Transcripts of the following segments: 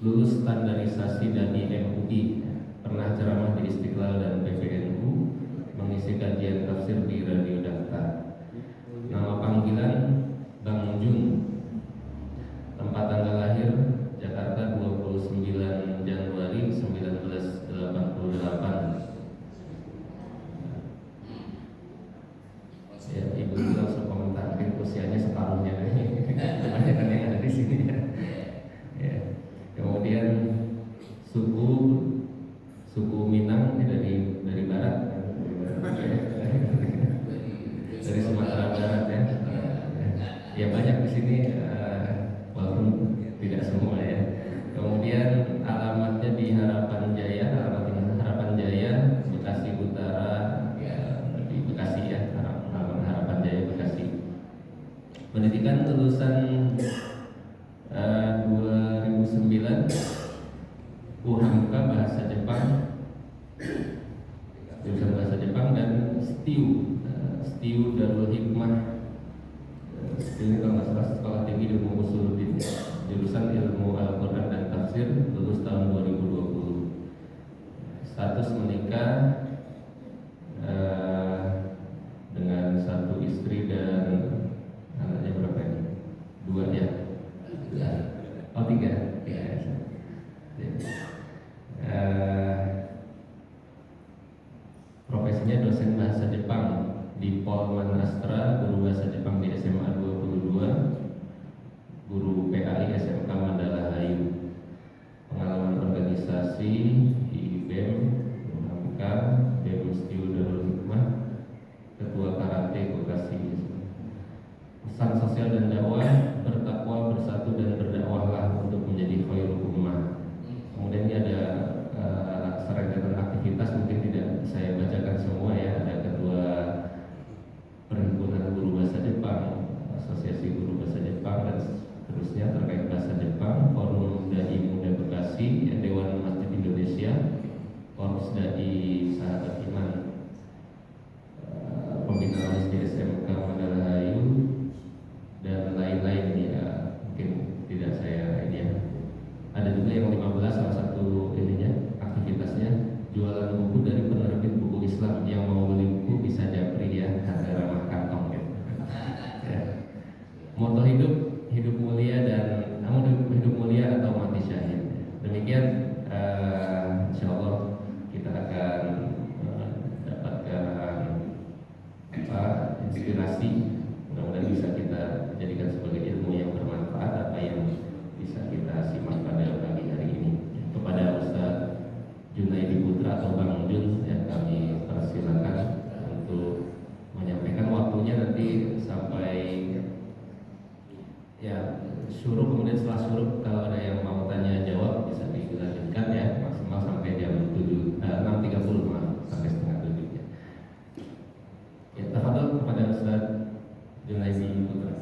lulus standarisasi dari MUI, pernah ceramah di Istiqlal dan PBNU, mengisi kajian tafsir di Radio Daftar. Nama panggilan Bang Jun. Tempat tanggal lahir Jakarta 29 Januari 1988. Ya, ibu langsung komentarin usianya separuhnya kebanyakan yang ada di sini ya. Ya. Kemudian suku Minang dari barat, dari Sumatera Barat ya. Ya banyak di sini walaupun tidak semua ya. Kemudian alamatnya di Harapan Jaya, Harapan Jaya, Bekasi Utara, di Bekasi ya, Harapan Jaya Bekasi. Pendidikan lulusan 2009 UHAMKA bahasa Jepang, jurusan bahasa Jepang, dan STIU Darul Hikmah. Ini kalau nggak salah Sekolah Tinggi Ilmu Usuluddin, jurusan Ilmu Al-Quran dan Tafsir, lulus tahun 2020. Status menikah dengan satu istri dan anaknya berapa ini? 2 ya? Oh 3 ya. Profesinya dosen bahasa Jepang di Polman Astra, guru bahasa Jepang di SMA 22, guru PAI SMK Mandala Hayu. Pengalaman organisasi di BEM, UHAMKA, BEM STIU Darul Hikmah, ketua karate Bekasi. Pesan sosial dan dakwah: bertakwa, bersatu dan berdakwahlah untuk menjadi khairul ummah. Kemudian ini ada serangkaian aktivitas, mungkin tidak saya bacakan semua ya. Ada ketua Perhimpunan Guru Bahasa Jepang, Asosiasi Guru Bahasa Jepang, dan seterusnya terkait bahasa Jepang, Forum Dai Muda Bekasi, Dewan Masjid Indonesia, Korps Dai Sahabat Iman, Pembina Masjid SMK Mandala Hayu, dan lain-lain ya. Mungkin tidak saya ini ya. Ada juga yang 15, salah satu ininya aktivitasnya jualan buku dari penerbit buku Islam. Yang mau beli buku bisa japri ya, harga ramah kantong gitu. Ya. Moto hidup mulia dan hidup mulia atau mati syahid. Demikian insya Allah kita akan mendapatkan inspirasi. Mudah-mudahan bisa kita jadikan sebagai ilmu yang bermanfaat, apa yang bisa kita simak pada pagi hari ini. Kepada Ustaz Junaidi Putra atau Bang Jun yang kami persilakan untuk menyampaikan. Waktunya nanti sampai ya syuruk, kemudian setelah syuruk kalau ada yang mau tanya jawab bisa dilanjutkan ya, maksimal sampai jam 6.30 maaf, sampai setengah 7 ya. Ya, tafadhol kepada Ustaz Junaidi Putra.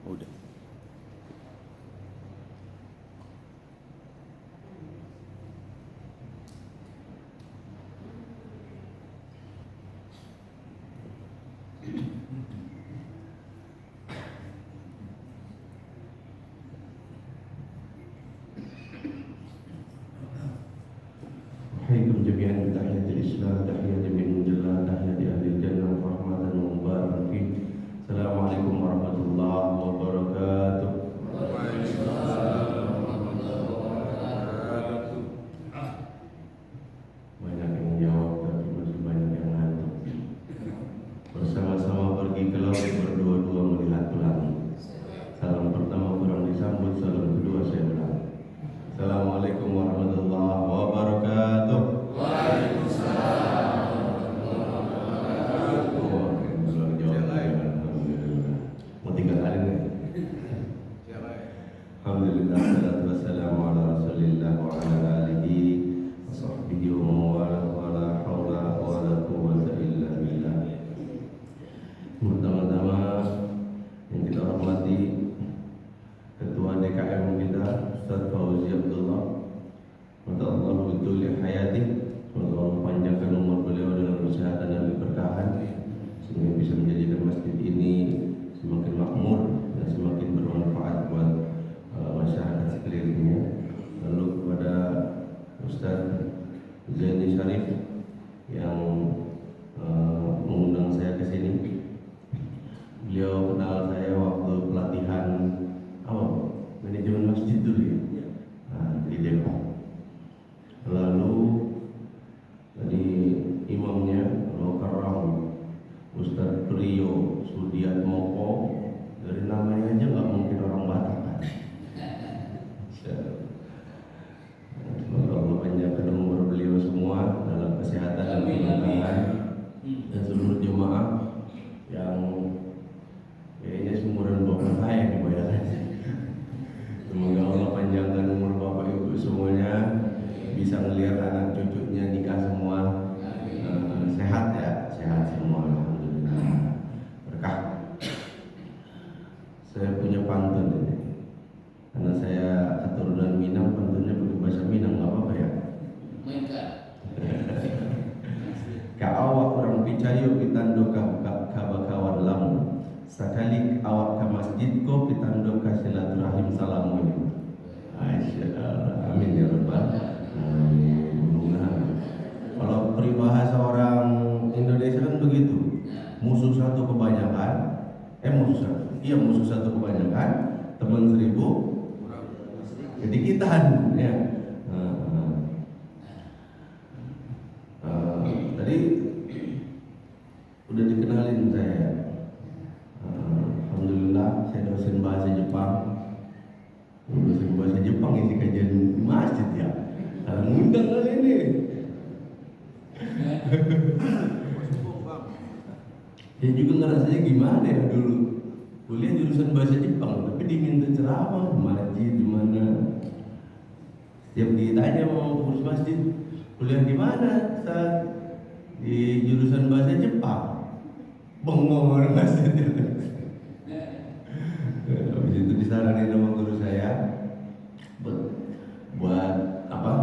Udah. Assalamualaikum jami'an bitahiyatil Islam, tahiyat min jalla, tahiyat ahli jannah, rahmatan wa mubarak fi. Assalamualaikum warahmatullahi wabarakatuh. Banyak yang jawab tapi masih banyak yang ngantuk. Bersama-sama pergi ke laut, berdua-dua melihat pelangi. Salam pertama kurang disambut, salam kedua saya ulang. Assalamualaikum warahmatullahi wabarakatuh. Waalaikumsalam warahmatullahi wabarakatuh. Mau 3 kali nih. Alhamdulillah, salatu wassalamu ala rasulillah wa ala alihi wa sahbihi wa la hawla wa la quwwata illa billah. Pertama-tama yang kita hormati Ketua DKM kita, Ustaz sayo pitando ka bakawan lamu. Sakali awak ke masjid ko pitando ka silaturahim salamu. Masyaallah. Amin ya rabbal alamin. Kalau peribahasa orang Indonesia kan begitu. Musuh satu kebanyakan, musuh satu kebanyakan, teman seribu kedikitan ya. Tadi udah dikenalin saya. Alhamdulillah saya dosen bahasa Jepang. Dosen bahasa Jepang ini kajian di masjid ya. Ngundang kali ini. Saya juga ngerasanya gimana ya dulu kuliah jurusan bahasa Jepang, tapi diminta ceramah di masjid di mana. Setiap ditanya mau pengurus masjid, kuliah di mana? Saat di jurusan bahasa Jepang, bengong orang masjid. Habis itu disaranin sama guru saya buat apa?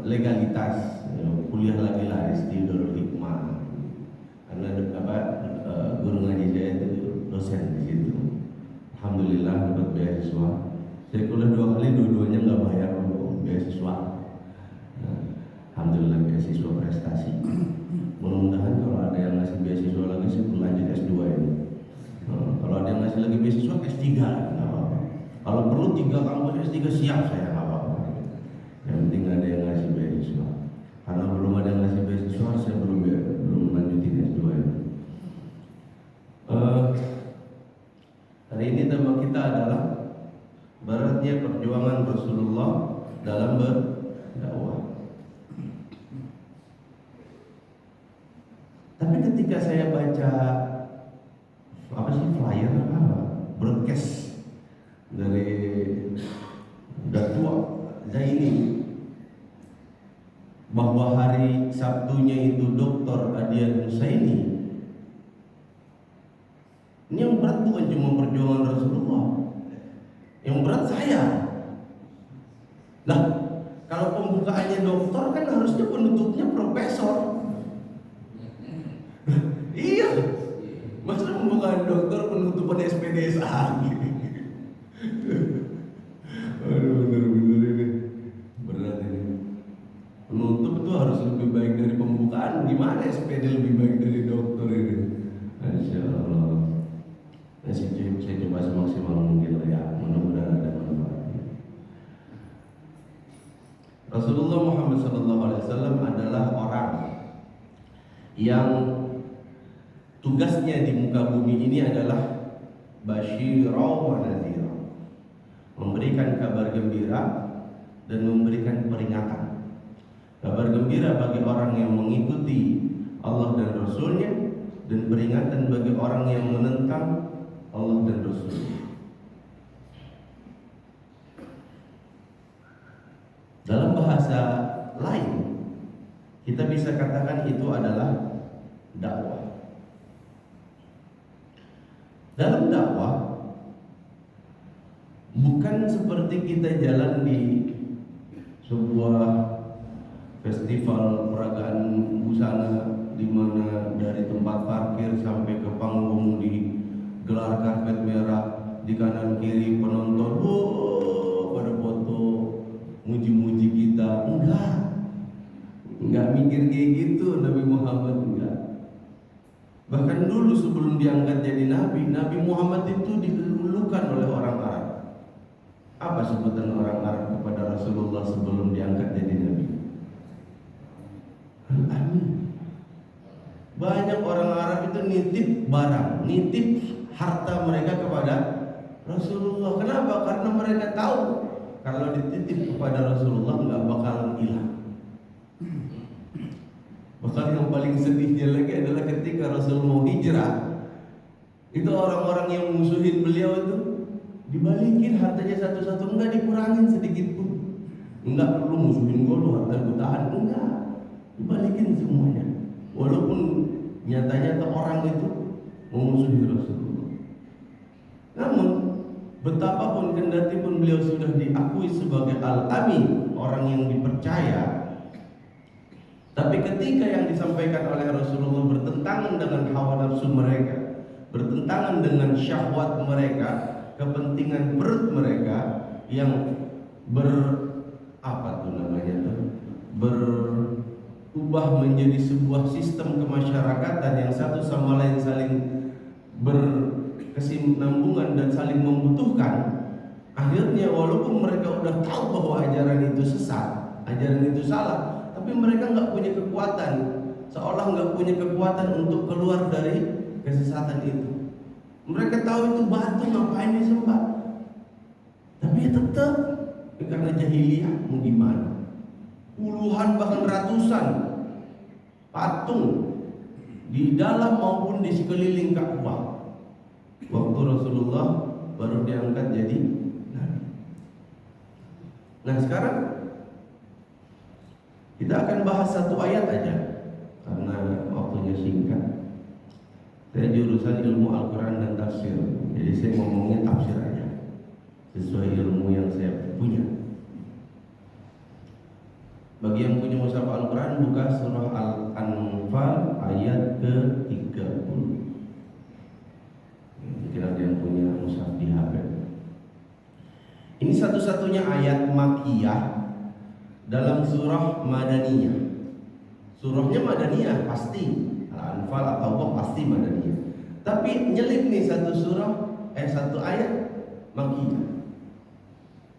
Legalitas kuliah lagi laris di Darul Hikmah. Karena guru ngaji saya itu dosen di situ. Alhamdulillah dapat beasiswa. Saya kuliah 2 kali, dua-duanya nggak bayar beasiswa. Alhamdulillah beasiswa prestasi. Mudah-mudahan kalau ada yang ngasih beasiswa lagi saya berlanjut S2 ini. Kalau ada yang ngasih lagi beasiswa S3 nggak apa-apa. Kalau perlu 3 kampus S3 siap saya nggak apa-apa. Yang penting ada yang ngasih beasiswa. Karena belum ada yang ngasih beasiswa, saya belum lanjutin S2 ini. Hari ini tema kita adalah beratnya perjuangan Rasulullah dalam berdakwah. Tapi ketika saya baca flyer broadcast dari Datua Zaini bahwa hari Sabtunya itu Dr. Adian Husaini. Ini yang berat bukan cuma perjuangan Rasulullah, yang berat saya. Lah, kalau pembukaannya doktor kan harusnya penutupnya profesor. Iya, masa pembukaan dokter penutupan SPDSA gitu. Aduh, bener-bener ini berat ini. Penutup itu harus lebih baik dari pembukaan. Gimana SPD lebih baik dari dokter ini? Masya Allah. Saya coba semaksimal mungkin ya. Mudah-mudahan ada manfaatnya. Rasulullah Muhammad SAW adalah orang yang tugasnya di muka bumi ini adalah basyira wa nadhira, memberikan kabar gembira dan memberikan peringatan. Kabar gembira bagi orang yang mengikuti Allah dan Rasulnya, dan peringatan bagi orang yang menentang Allah dan Rasulnya. Dalam bahasa lain, kita bisa katakan itu adalah dakwah. Dalam dakwah bukan seperti kita jalan di sebuah festival peragaan busana di mana dari tempat parkir sampai ke panggung digelar karpet merah, di kanan kiri penonton pada foto muji-muji kita. Enggak mikir kayak gitu Nabi Muhammad, enggak. Bahkan dulu sebelum diangkat jadi Nabi, Nabi Muhammad itu dilulukan oleh orang Arab. Apa sebutan orang Arab kepada Rasulullah sebelum diangkat jadi Nabi? Al-Amin. Banyak orang Arab itu nitip barang, nitip harta mereka kepada Rasulullah. Kenapa? Karena mereka tahu kalau dititip kepada Rasulullah nggak bakalan hilang. Bahkan yang paling sedihnya lagi adalah ketika Rasul mau hijrah, itu orang-orang yang musuhin beliau itu dibalikin hartanya satu-satu, enggak dikurangin sedikit pun. Enggak perlu musuhin gue, lu harta gue tahan, enggak, dibalikin semuanya. Walaupun nyata-nyata orang itu memusuhi Rasulullah. Namun betapapun kendati pun beliau sudah diakui sebagai Al-Amin, orang yang dipercaya, Tapi ketika yang disampaikan oleh Rasulullah bertentangan dengan hawa nafsu mereka, bertentangan dengan syahwat mereka, kepentingan perut mereka yang berubah menjadi sebuah sistem kemasyarakatan yang satu sama lain saling berkesinambungan dan saling membutuhkan. Akhirnya walaupun mereka udah tahu bahwa ajaran itu sesat, ajaran itu salah, tapi mereka nggak punya kekuatan, seolah nggak punya kekuatan untuk keluar dari kesesatan itu. Mereka tahu itu batu, ngapain disembah, tapi tetap karena jahiliyah mau gimana? Puluhan bahkan ratusan patung di dalam maupun di sekeliling Ka'bah. Waktu Rasulullah baru diangkat jadi nabi. Nah sekarang kita akan bahas satu ayat aja karena waktunya singkat. Saya jurusan ilmu Al-Quran dan tafsir, jadi saya ngomongnya tafsir aja sesuai ilmu yang saya punya. Bagi yang punya mushaf Al-Quran, buka surah Al-Anfal ayat ke-30. Mungkin ada yang punya mushaf di HP. Ini satu-satunya ayat Makkiyah dalam surah Madaniyah. Surahnya Madaniyah pasti, Al-Anfal atau Taubah pasti Madaniyah. Tapi nyelip nih satu ayat Makkiyah.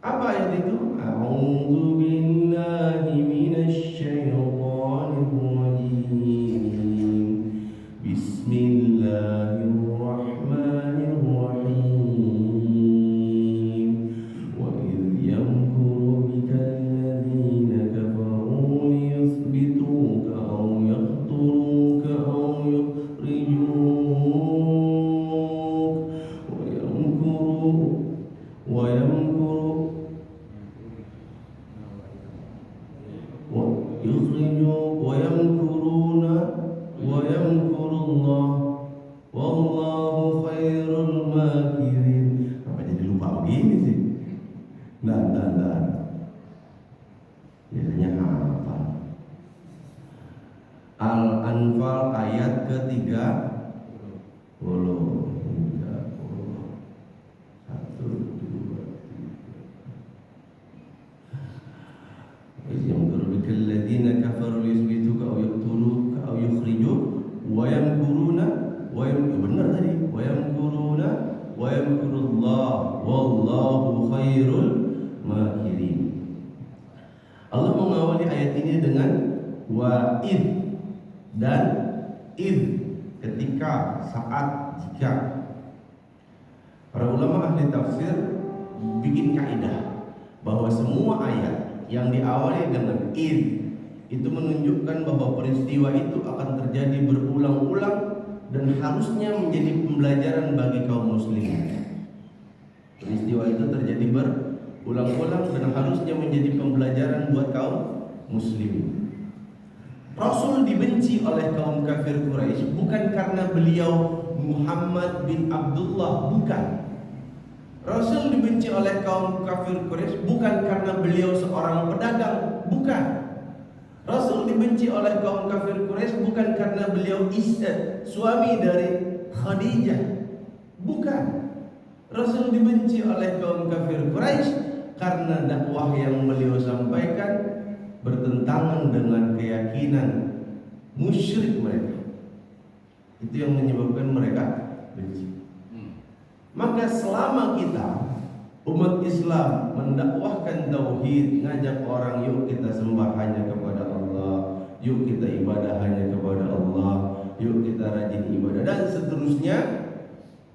Apa ayat itu? A'udzu billahi minasy syaithanir rajim. Bismillahirrahmanirrahim. Wa idh yamkuru bikal ladzina kafaru liyuthbituka aw yaqtuluka aw yukhrijuk. Wa yamkuru ويمكرون والله خير الماكرين. Apa jadi lupa begini sih? Nah. Biasanya hafal. Al-Anfal ayat ke-30. Alladzina kafaru liyuthbituka aw yaqtuluka aw yukhrijuk wa yamkuruna benar tadi wa yamkuruna wa yamkurullah wallahu khairul makirin. Allah mengawali ayat ini dengan wa id dan id, ketika, saat, jika. Para ulama ahli tafsir bikin kaidah bahwa semua ayat yang diawali dengan id itu menunjukkan bahwa peristiwa itu akan terjadi berulang-ulang dan harusnya menjadi pembelajaran bagi kaum muslimin. Peristiwa itu terjadi berulang-ulang dan harusnya menjadi pembelajaran buat kaum muslimin. Rasul dibenci oleh kaum kafir Quraisy bukan karena beliau Muhammad bin Abdullah, bukan. Rasul dibenci oleh kaum kafir Quraisy bukan karena beliau seorang pedagang, bukan. Rasul dibenci oleh kaum kafir Quraisy bukan karena beliau suami dari Khadijah, bukan. Rasul dibenci oleh kaum kafir Quraisy karena dakwah yang beliau sampaikan bertentangan dengan keyakinan musyrik mereka. Itu yang menyebabkan mereka benci. Maka selama kita umat Islam mendakwahkan tauhid, ngajak orang yuk kita sembah hanya kepada Allah, yuk kita ibadah hanya kepada Allah, yuk kita rajin ibadah dan seterusnya,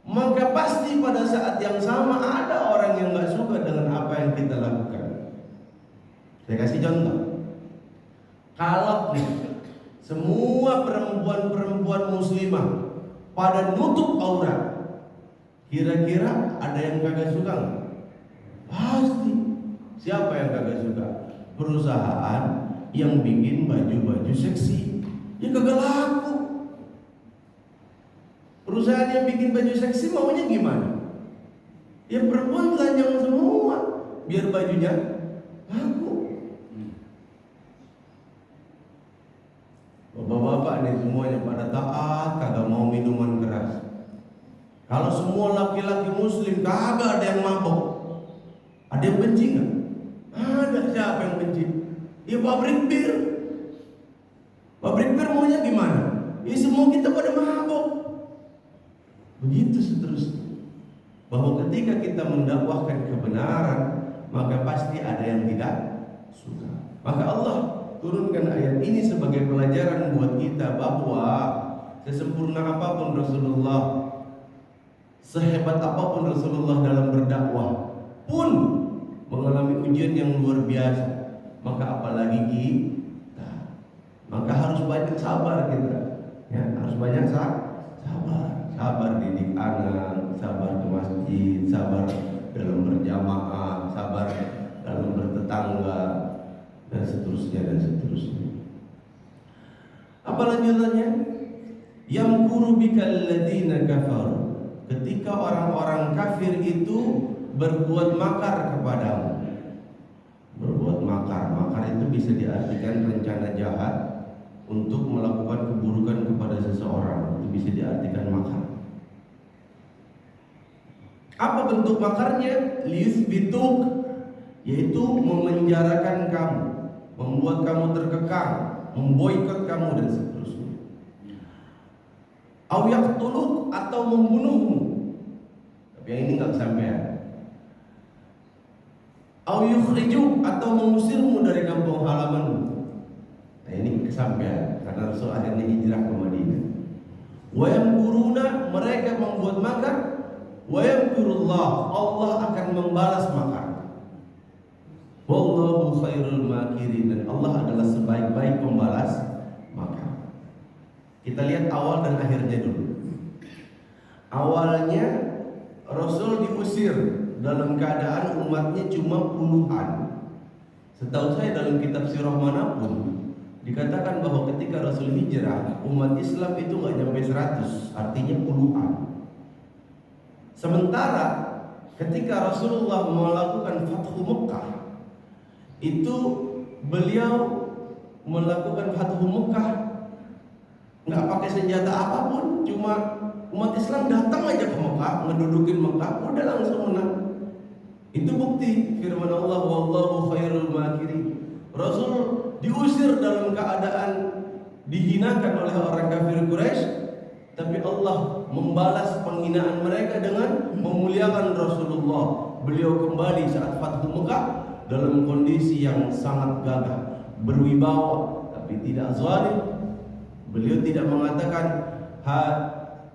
maka pasti pada saat yang sama ada orang yang gak suka dengan apa yang kita lakukan. Saya kasih contoh. Kalau nih semua perempuan-perempuan muslimah pada nutup aurat, kira-kira ada yang kagak suka nggak? Pasti. Siapa yang kagak suka? Perusahaan yang bikin baju-baju seksi, ya kagak laku. Perusahaan yang bikin baju seksi maunya gimana? Ya perempuan telanjang semua, biar bajunya laku. semuanya pada taat, kagak mau minuman keras. Kalau semua laki-laki muslim kagak ada yang mabok, ada yang benci nggak? Ada. Siapa yang benci? Ya pabrik bir. Pabrik bir maunya gimana? Ya semua kita pada mabok. Begitu seterusnya. Bahwa ketika kita mendakwahkan kebenaran, maka pasti ada yang tidak suka. Maka Allah turunkan ayat ini sebagai pelajaran buat kita bahwa sesempurna apapun Rasulullah, sehebat apapun Rasulullah dalam berdakwah pun mengalami ujian yang luar biasa. Maka apalagi kita, maka harus banyak sabar kita, ya, harus banyak sabar didik anak, sabar ke masjid, sabar dalam berjamaah, sabar dalam bertetangga, dan seterusnya. Apa lanjutannya? Yamkuru bikal ladzina kafaru. Ketika orang-orang kafir itu berbuat makar kepadamu. Berbuat makar itu bisa diartikan rencana jahat untuk melakukan keburukan kepada seseorang. Itu bisa diartikan makar. Apa bentuk makarnya? Liyuthbituk, yaitu memenjarakan kamu, membuat kamu terkekang, memboikot kamu dan seterusnya. Au yaqtuluk, atau membunuhmu. Tapi yang ini enggak kesampaian. Au yukhrijuk, atau mengusirmu dari kampung halamanmu. Nah ini kesampaian karena Rasul akhirnya hijrah ke Madinah. Wa yamkuruna, mereka membuat makar. Wa yamkurullah, Allah akan membalas makar. Wallahu khairul makirin, dan Allah adalah sebaik-baik pembalas makar. Kita lihat awal dan akhirnya dulu. Awalnya Rasul diusir dalam keadaan umatnya cuma puluhan. Setahu saya dalam kitab sirah manapun dikatakan bahwa ketika Rasul hijrah, umat Islam itu nggak nyampe 100, artinya puluhan. Sementara ketika Rasulullah melakukan Fathu Mekah, itu beliau melakukan Fathu Mekah nggak pakai senjata apapun, cuma umat Islam datang aja ke Mekah, ngedudukin Mekah, udah langsung menang. Itu bukti firman Allah, wallahu khairul makirin. Rasul diusir dalam keadaan dihinakan oleh orang kafir Quraisy, tapi Allah membalas penghinaan mereka dengan memuliakan Rasulullah. Beliau kembali saat Fathu Mekah dalam kondisi yang sangat gagah, berwibawa, tapi tidak zalim. Beliau tidak mengatakan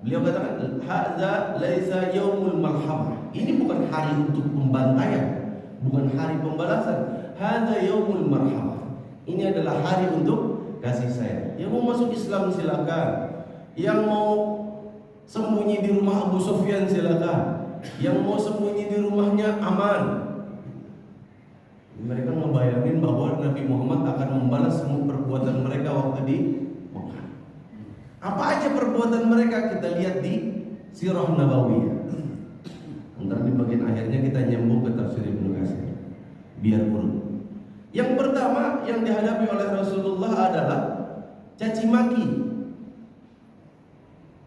beliau katakan hadza laisa yaumul malhamah. Ini bukan hari untuk pembantaian, bukan hari pembalasan. Hadza yaumul marhamah. Ini adalah hari untuk kasih sayang. Yang mau masuk Islam silakan. Yang mau sembunyi di rumah Abu Sufyan silakan. Yang mau sembunyi di rumahnya aman. Mereka ngebayangin bahwa Nabi Muhammad akan membalas semua perbuatan mereka waktu di Mekah. Apa aja perbuatan mereka kita lihat di Sirah Nabawiyah. Ntar di bagian akhirnya kita nyambung ke tafsir Ibnu Katsir. Biar urut. Yang pertama yang dihadapi oleh Rasulullah adalah caci maki.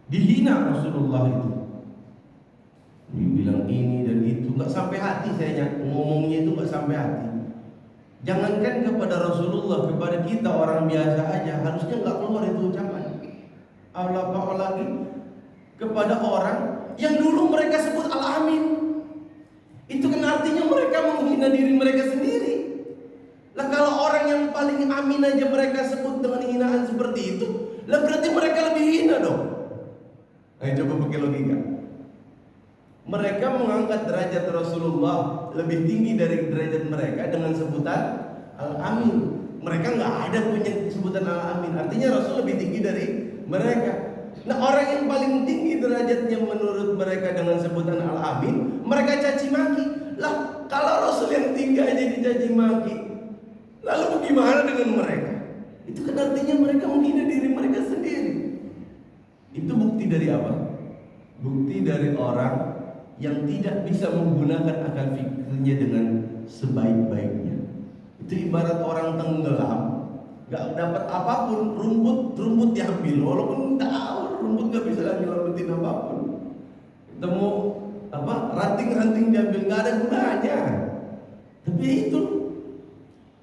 Dihina Rasulullah itu. Dibilang ini dan itu, nggak sampai hati saya ngomongnya itu nggak sampai hati. Jangankan kepada Rasulullah, kepada kita orang biasa aja harusnya nggak keluar itu ucapan. Apalagi kepada orang yang dulu mereka sebut Al-Amin. Itu kan artinya mereka menghina diri mereka sendiri. Lah kalau orang yang paling amin aja mereka sebut dengan hinaan seperti itu, lah berarti mereka lebih hina dong. Ayo coba pakai logika. Mereka mengangkat derajat Rasulullah lebih tinggi dari derajat mereka dengan sebutan Al-Amin. Mereka nggak ada punya sebutan Al-Amin. Artinya Rasul lebih tinggi dari mereka. Nah orang yang paling tinggi derajatnya menurut mereka dengan sebutan Al-Amin, mereka caci maki. Lah kalau Rasul yang tinggi aja dicaci maki, lalu bagaimana dengan mereka? Itu kan artinya mereka menghina diri mereka sendiri. Itu bukti dari apa? Bukti dari orang yang tidak bisa menggunakan akal fikirnya dengan sebaik-baiknya. Itu ibarat orang tenggelam nggak dapat apapun, rumput diambil, walaupun tahu rumput nggak bisa lagi nyelamatin apapun. Ketemu ranting diambil, nggak ada gunanya. Tapi itu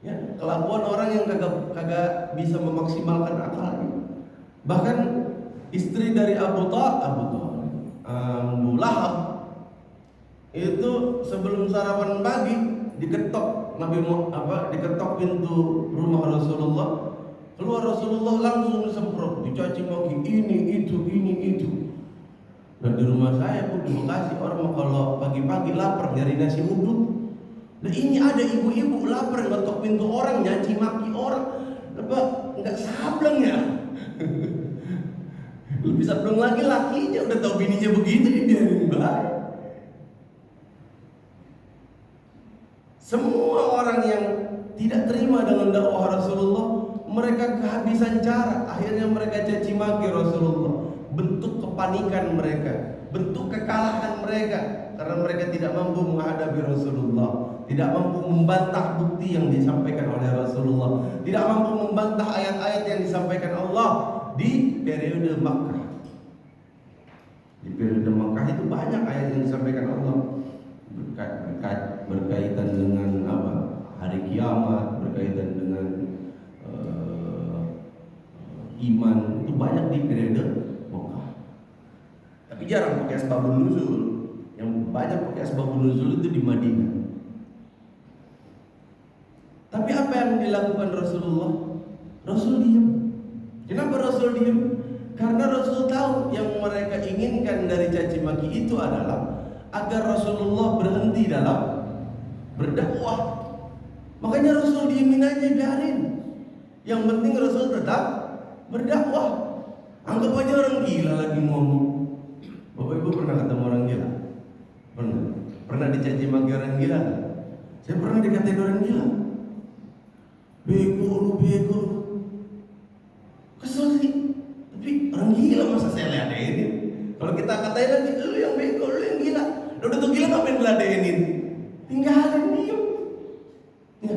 ya kelakuan orang yang kagak bisa memaksimalkan akalnya. Bahkan istri dari Abu Lahab itu sebelum sarapan pagi diketok diketok pintu rumah Rasulullah. Keluar Rasulullah langsung disemprot, dicaci maki ini itu. Dan di rumah saya pun di Bekasi, orang kalau pagi-pagi lapar nyari nasi uduk. Nah ini ada ibu-ibu lapar ngetok pintu orang, nyaci maki orang, nggak sableng ya. Lebih sableng lagi lakinya, udah tahu bininya begitu dibiarin baik. Semua orang yang tidak terima dengan dakwah Rasulullah, mereka kehabisan cara. Akhirnya mereka caci maki Rasulullah. Bentuk kepanikan mereka, bentuk kekalahan mereka, karena mereka tidak mampu menghadapi Rasulullah, tidak mampu membantah bukti yang disampaikan oleh Rasulullah, tidak mampu membantah ayat-ayat yang disampaikan Allah di periode Makkah. Di periode Makkah itu banyak ayat yang disampaikan Allah berkaitan dengan hari kiamat, berkaitan dengan iman, itu banyak di periode Makkah. Tapi jarang pakai asbabun nuzul. Yang banyak pakai asbabun nuzul itu di Madinah. Tapi apa yang dilakukan Rasulullah? Rasul diam. Kenapa Rasul diam? Karena Rasul tahu yang mereka inginkan dari caci maki itu adalah agar Rasulullah berhenti dalam berdakwah. Makanya Rasul diemin aja, biarin. Yang penting Rasul tetap berdakwah. Anggap aja orang gila lagi ngomong. Bapak Ibu pernah ketemu orang gila? Pernah dicaci maki orang gila? Saya pernah dikatain orang gila. Bego lu. Kesel sih. Tapi orang gila masa saya ladenin? Kalau kita katain lagi, lu yang bego, lu yang gila. Lu udah tuh gila ngapain ngeladenin? Tinggalin diem. Ya.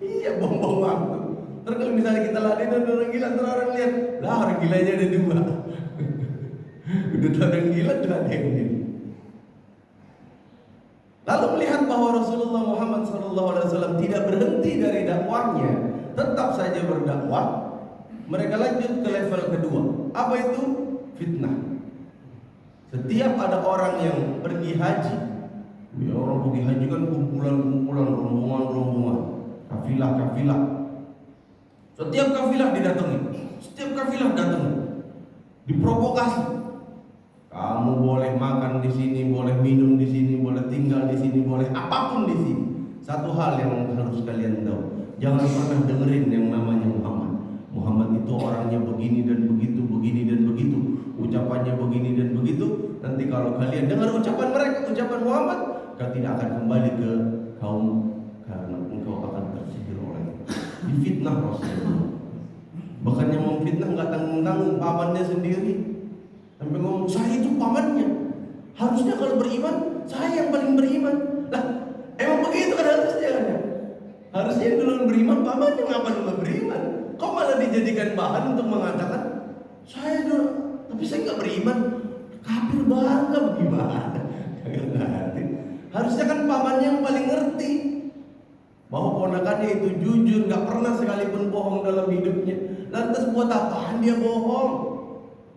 Iya, buang-buang waktu. Terus kalau misalnya kita ladenin orang gila, terus orang lihat, lah orang gilanya ada dua. Udah tuh orang gila diladenin. Lalu melihat bahwa Rasulullah Muhammad SAW tidak berhenti dari dakwahnya, tetap saja berdakwah, mereka lanjut ke level kedua. Apa itu? Fitnah. Setiap ada orang yang pergi haji, ya orang pergi haji kan kumpulan-kumpulan, rombongan-rombongan, kafilah-kafilah. Setiap kafilah didatangi, setiap kafilah datang, diprovokasi. Kamu boleh makan di sini, boleh minum di sini, boleh tinggal di sini, boleh apapun di sini. Satu hal yang harus kalian tahu, jangan pernah dengerin yang namanya Muhammad. Muhammad itu orangnya begini dan begitu, begini dan begitu, ucapannya begini dan begitu. Nanti kalau kalian dengar ucapan mereka, ucapan Muhammad, kau tidak akan kembali ke kaum, karena engkau akan tersihir oleh difitnah Rasulullah. Bahkan yang memfitnah nggak tanggung-tanggung, pamannya sendiri. Sampai ngomong, saya itu pamannya. Harusnya kalau beriman, saya yang paling beriman. Lah, emang begitu kan harusnya kan ya? Harusnya yang duluan beriman, pamannya ngapain nggak beriman? Kok malah dijadikan bahan untuk mengatakan, saya dulu, tapi saya nggak beriman. Kafir bangga bagaimana? Kagak ngerti. Harusnya kan pamannya yang paling ngerti bahwa ponakannya itu jujur, nggak pernah sekalipun bohong dalam hidupnya. Lantas buat apaan dia bohong?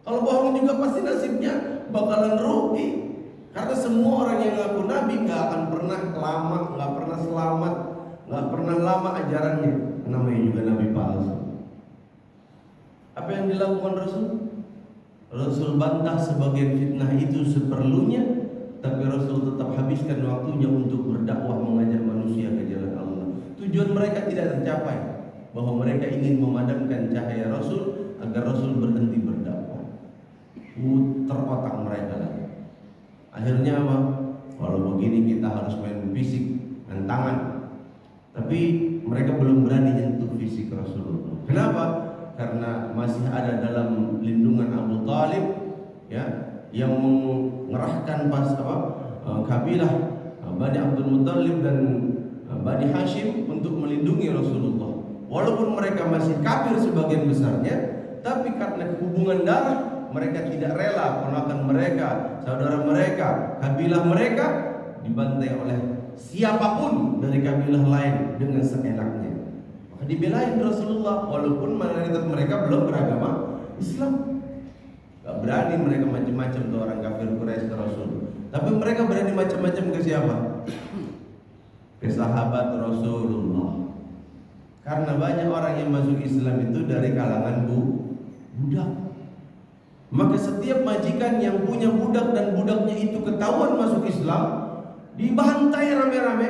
Kalau bohong juga pasti nasibnya bakalan rugi. Karena semua orang yang ngaku nabi nggak akan pernah lama, nggak pernah selamat, nggak pernah lama ajarannya. Namanya juga nabi palsu. Apa yang dilakukan Rasul? Rasul bantah sebagian fitnah itu seperlunya, tapi Rasul tetap habiskan waktunya untuk berdakwah, mengajak manusia ke jalan Allah. Tujuan mereka tidak tercapai, bahwa mereka ingin memadamkan cahaya Rasul agar Rasul berhenti berdakwah. Putar otak mereka lagi. Akhirnya apa? Kalau begini kita harus main fisik, main tangan. Tapi mereka belum berani nyentuh fisik Rasulullah. Kenapa? Karena masih ada dalam lindungan Abu Talib, ya, yang mengerahkan kabilah Bani Abdul Muttalib dan Bani Hashim untuk melindungi Rasulullah. walaupun mereka masih kafir sebagian besarnya, tapi karena hubungan darah mereka tidak rela ponakan mereka, saudara mereka, kabilah mereka dibantai oleh siapapun dari kabilah lain dengan seenaknya. Maka dibelain Rasulullah walaupun mayoritas mereka belum beragama Islam. Gak berani mereka macam-macam tuh orang kafir Quraisy ke Rasul. Tapi mereka berani macam-macam ke siapa? Ke sahabat Rasulullah. Karena banyak orang yang masuk Islam itu dari kalangan budak. Maka setiap majikan yang punya budak dan budaknya itu ketahuan masuk Islam, dibantai rame-rame.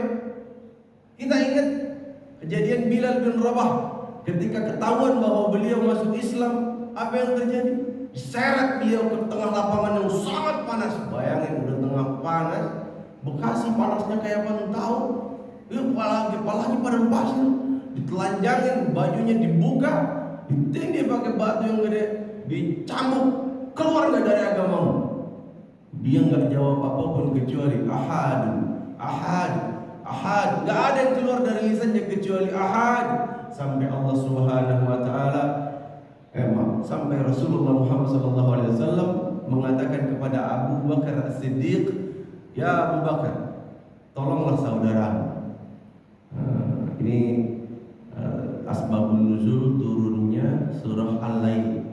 Kita ingat kejadian Bilal bin Rabah ketika ketahuan bahwa beliau masuk Islam, apa yang terjadi? Diseret beliau ke tengah lapangan yang sangat panas. Bayangin udah tengah panas, Bekasi panasnya kayak apa tahu? Kepalanya pada pasir, ditelanjangin, bajunya dibuka, ditindih pakai batu yang gede, dicambuk, keluar nggak dari agamamu? Dia nggak jawab apapun kecuali ahad, ahad, ahad. Nggak ada yang keluar dari lisannya kecuali ahad. Sampai Allah Subhanahu Wa Taala, sampai Rasulullah Muhammad SAW mengatakan kepada Abu Bakar As-Siddiq, ya Abu Bakar, tolonglah saudaramu. Ini asbabun nuzul turunnya surah Al-Lail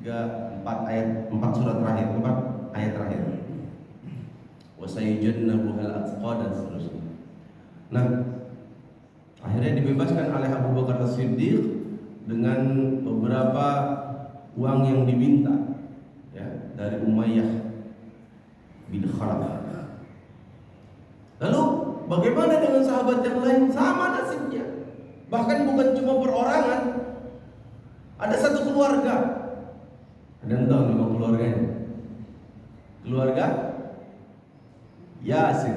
4 surat terakhir, 4 ayat terakhir. Wa sayujannabuhal atqa dan seterusnya. Nah, akhirnya dibebaskan oleh Abu Bakar As-Siddiq dengan beberapa uang yang diminta ya dari Umayyah bin Khalaf. Lalu bagaimana dengan sahabat yang lain? Sama nasibnya. Bahkan bukan cuma perorangan. Ada satu keluarga. Ada yang tahu nama keluarganya? Keluarga Yasir.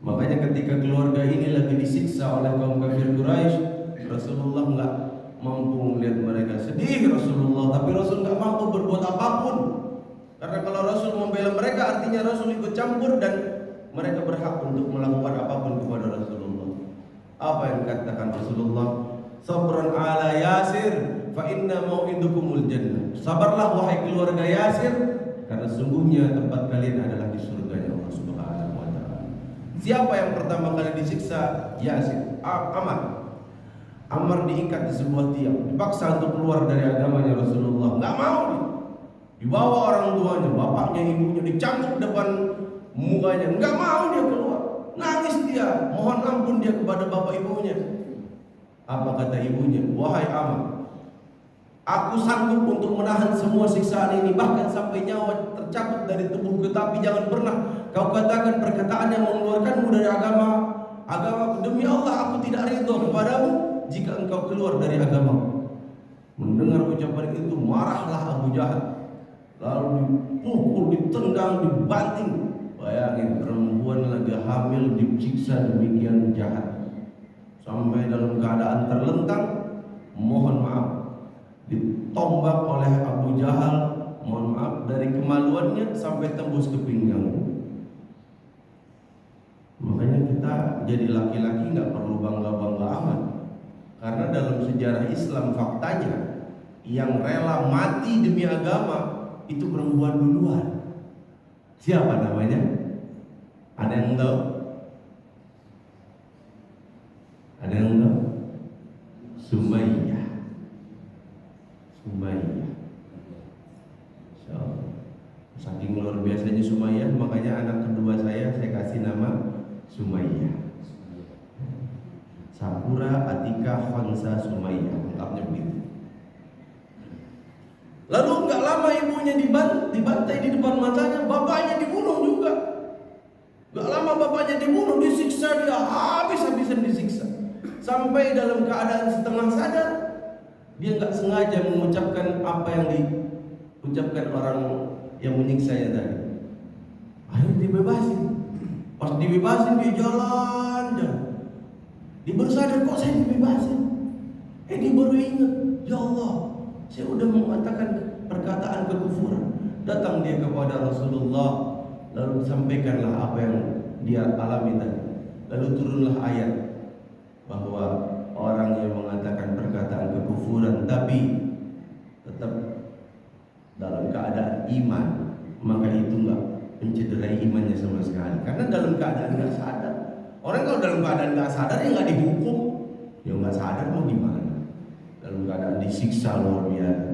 Makanya ketika keluarga ini lagi disiksa oleh kaum kafir Quraisy, Rasulullah enggak mampu melihat mereka sedih Rasulullah, tapi Rasul enggak mampu berbuat apapun. Karena kalau Rasul membela mereka artinya Rasul ikut campur dan mereka berhak untuk melakukan apapun kepada Rasulullah. Apa yang dikatakan Rasulullah? Sabran ala Yasir fa inna mau'idukumul jannah. Sabarlah wahai keluarga Yasir, karena sungguhnya tempat kalian adalah di surganya Allah Subhanahu wa taala. Siapa yang pertama kali disiksa? Yasir. Ammar diikat di sebuah tiang, dipaksa untuk keluar dari agamanya Rasulullah. Enggak mau dia. Dibawa orang tuanya, bapaknya, ibunya, dicambuk depan mukanya, enggak mau dia keluar. Nangis dia, mohon ampun dia kepada bapak ibunya. Apa kata ibunya? Wahai Ammar, aku sanggup untuk menahan semua siksaan ini, bahkan sampai nyawa tercabut dari tubuhku, tapi jangan pernah kau katakan perkataan yang mengeluarkanmu dari agama. Demi Allah aku tidak ridho kepadamu jika engkau keluar dari agama. Mendengar ucapan itu marahlah Abu Jahal, lalu dipukul, ditendang, dibanting. Bayangin perempuan lagi hamil disiksa demikian jahat, sampai dalam keadaan terlentang, mohon maaf, ditombak oleh Abu Jahal, mohon maaf, dari kemaluannya sampai tembus ke pinggang. Makanya kita jadi laki-laki nggak perlu bangga-bangga amat, karena dalam sejarah Islam faktanya yang rela mati demi agama itu perempuan duluan. Siapa namanya? Ada yang tahu? Ada yang tahu? Sumayyah. Saking luar biasanya Sumayyah, makanya anak kedua saya kasih nama Sumayyah. Sapura Atika Khansa Sumayyah, lengkapnya begitu. Lalu nggak lama ibunya dibantai di depan matanya, bapaknya dibunuh juga. Nggak lama bapaknya dibunuh, disiksa dia habis-habisan disiksa. Sampai dalam keadaan setengah sadar, dia nggak sengaja mengucapkan apa yang diucapkan orang yang menyiksanya tadi. Akhirnya dibebasin. Pas dibebasin dia jalan. Dia baru sadar, kok saya dibebasin? Dia baru ingat, ya Allah, saya udah mengatakan perkataan kekufuran. Datang dia kepada Rasulullah, lalu sampaikanlah apa yang dia alami tadi. Lalu turunlah ayat bahwa orang yang mengatakan perkataan kekufuran tapi tetap dalam keadaan iman, maka itu enggak mencederai imannya sama sekali. Karena dalam keadaan enggak sadar. Orang kalau dalam keadaan enggak sadar ya enggak dihukum. Ya enggak sadar mau gimana? Dalam keadaan disiksa luar biasa.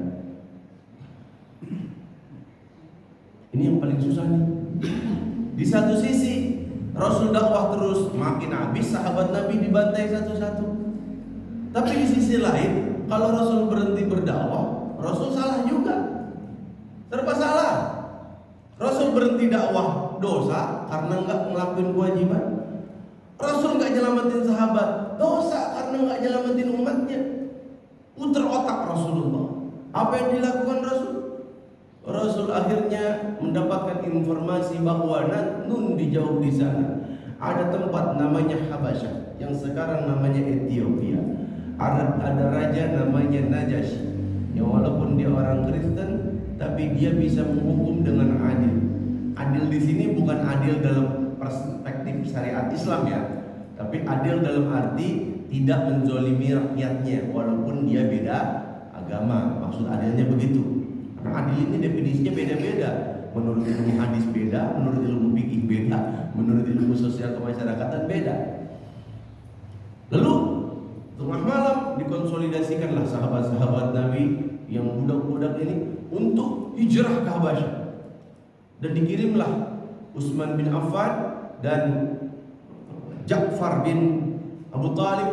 Ini yang paling susah nih. Di satu sisi Rasul dakwah terus, makin habis sahabat Nabi dibantai satu-satu. Tapi di sisi lain, kalau Rasul berhenti berdakwah, Rasul salah juga. Serba salah. Rasul berhenti dakwah dosa karena nggak ngelakuin kewajiban. Rasul nggak nyelamatin sahabat, dosa karena nggak nyelamatin umatnya. Puter otak Rasulullah. Apa yang dilakukan Rasul? Rasul akhirnya mendapatkan informasi bahwa nun di jauh di sana ada tempat namanya Habasyah yang sekarang namanya Ethiopia. Ada raja namanya Najasyi yang walaupun dia orang Kristen tapi dia bisa menghukum dengan adil. Adil di sini bukan adil dalam perspektif syariat Islam ya, tapi adil dalam arti tidak menzolimi rakyatnya walaupun dia beda agama. Maksud adilnya begitu. Karena adil ini definisinya beda-beda. Menurut ilmu hadis beda, menurut ilmu fikih beda, menurut ilmu sosial kemasyarakatan beda. Lalu tengah malam dikonsolidasikanlah sahabat-sahabat Nabi yang budak-budak ini untuk hijrah ke Habasyah. Dan dikirimlah Utsman bin Affan dan Ja'far bin Abu Thalib,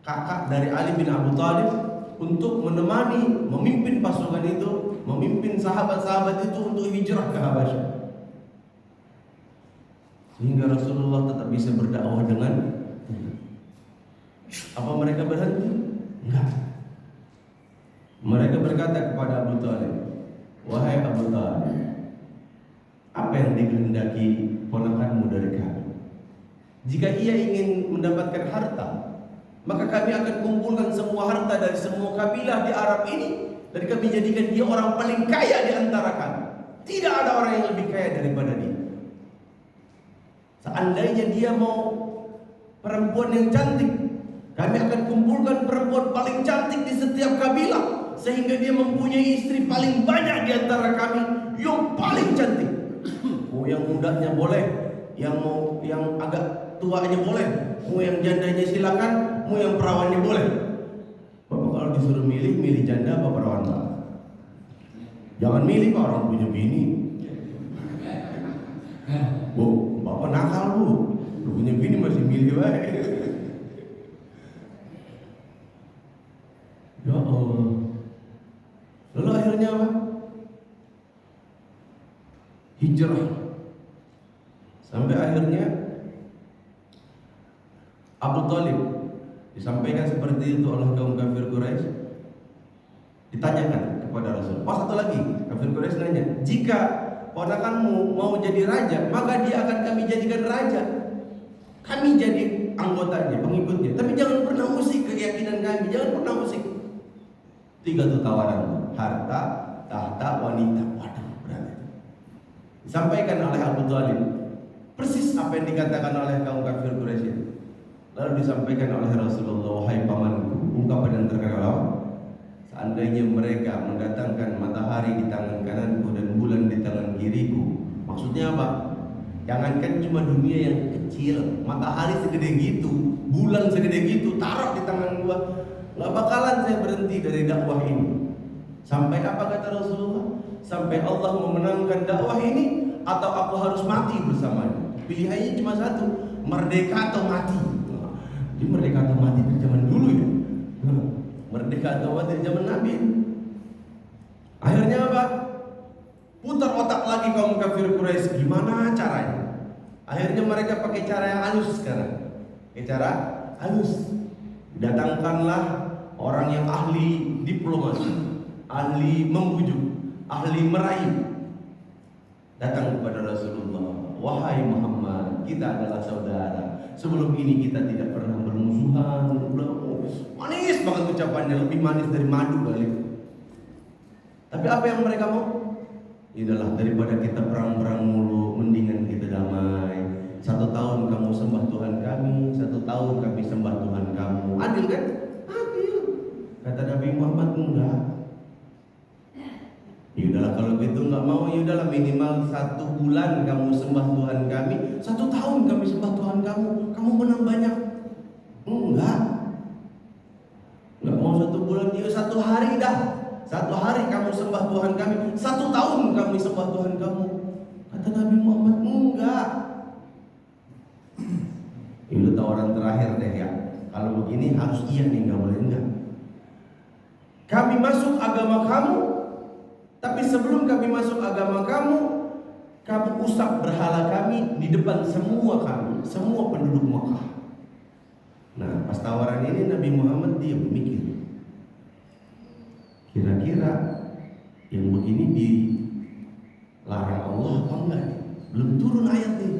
kakak dari Ali bin Abu Thalib, untuk menemani, memimpin pasukan itu, memimpin sahabat-sahabat itu untuk hijrah ke Habasyah. Sehingga Rasulullah tetap bisa berdakwah dengan apa mereka berhenti? Enggak. Mereka berkata kepada Abu Thalib, "Wahai Abu Thalib, apa yang dikehendaki ponakanmu dari kami? Jika ia ingin mendapatkan harta, maka kami akan kumpulkan semua harta dari semua kabilah di Arab ini dan kami jadikan dia orang paling kaya di antara kami. Tidak ada orang yang lebih kaya daripada dia. Seandainya dia mau perempuan yang cantik, kami akan kumpulkan perempuan paling cantik di setiap kabilah sehingga dia mempunyai istri paling banyak di antara kami yang paling cantik. Mau yang mudanya boleh, yang agak tuanya boleh, mau yang jandanya silakan, mau yang perawannya boleh. Bapak kalau disuruh milih janda apa perawan Pak? Jangan milih Pak, orang punya bini. Bu, Bapak nakal Bu, lu punya bini masih milih baik. Ya Allah. Lalu akhirnya apa? Hijrah. Sampai akhirnya Abu Thalib disampaikan seperti itu oleh kaum kafir Quraisy. Ditanyakan kepada Rasul. Oh satu lagi, kafir Quraisy nanya, jika ponakanmu mau jadi raja, maka dia akan kami jadikan raja. Kami jadi anggotanya, pengikutnya. Tapi jangan pernah usik keyakinan kami, jangan pernah usik. 3 tuh tawaran, harta, tahta, wanita. Waduh, berat. Disampaikan oleh Abu Thalib. Persis apa yang dikatakan oleh kaum kafir Quraisy. Lalu disampaikan oleh Rasulullah, wahai pamanku, ungkapan yang terkenal, seandainya mereka mendatangkan matahari di tangan kananku dan bulan di tangan kiriku. Maksudnya apa? Jangankan cuma dunia yang kecil, matahari segede gitu, bulan segede gitu, taruh di tangan gua, nggak bakalan saya berhenti dari dakwah ini. Sampai apa kata Rasulullah? Sampai Allah memenangkan dakwah ini, atau aku harus mati bersamanya. Pilihannya cuma satu, merdeka atau mati. Jadi merdeka atau mati dari zaman dulu ya. Merdeka atau mati dari zaman Nabi. Akhirnya apa? Putar otak lagi kaum kafir Quraisy, gimana caranya? Akhirnya mereka pakai cara yang halus sekarang. Cara halus. Datangkanlah orang yang ahli diplomasi, ahli membujuk, ahli merayu. Datang kepada Rasulullah, wahai Muhammad, kita adalah saudara. Sebelum ini kita tidak pernah bermusuhan. Manis banget ucapannya, lebih manis dari madu kali. Tapi apa yang mereka mau? Inilah, daripada kita perang-perang mulu, mendingan kita damai. 1 tahun kamu sembah Tuhan kami, 1 tahun kami sembah Tuhan kamu. Adil kan? Adil. Kata Nabi Muhammad, enggak. Ya udahlah kalau gitu nggak mau, ya udahlah minimal 1 bulan kamu sembah Tuhan kami, 1 tahun kami sembah Tuhan kamu menang banyak. Enggak mau 1 bulan, ya 1 hari dah. 1 hari kamu sembah Tuhan kami, 1 tahun kami sembah Tuhan kamu. Kata Nabi Muhammad, enggak. Itu tawaran terakhir deh ya. Kalau begini harus iya nih, nggak boleh enggak. Kami masuk agama kamu, tapi sebelum kami masuk agama kamu usap berhala kami di depan semua penduduk Mekah. Nah, pas tawaran ini Nabi Muhammad dia mikir, kira-kira yang begini dilarang Allah apa enggak nih? Belum turun ayat nih.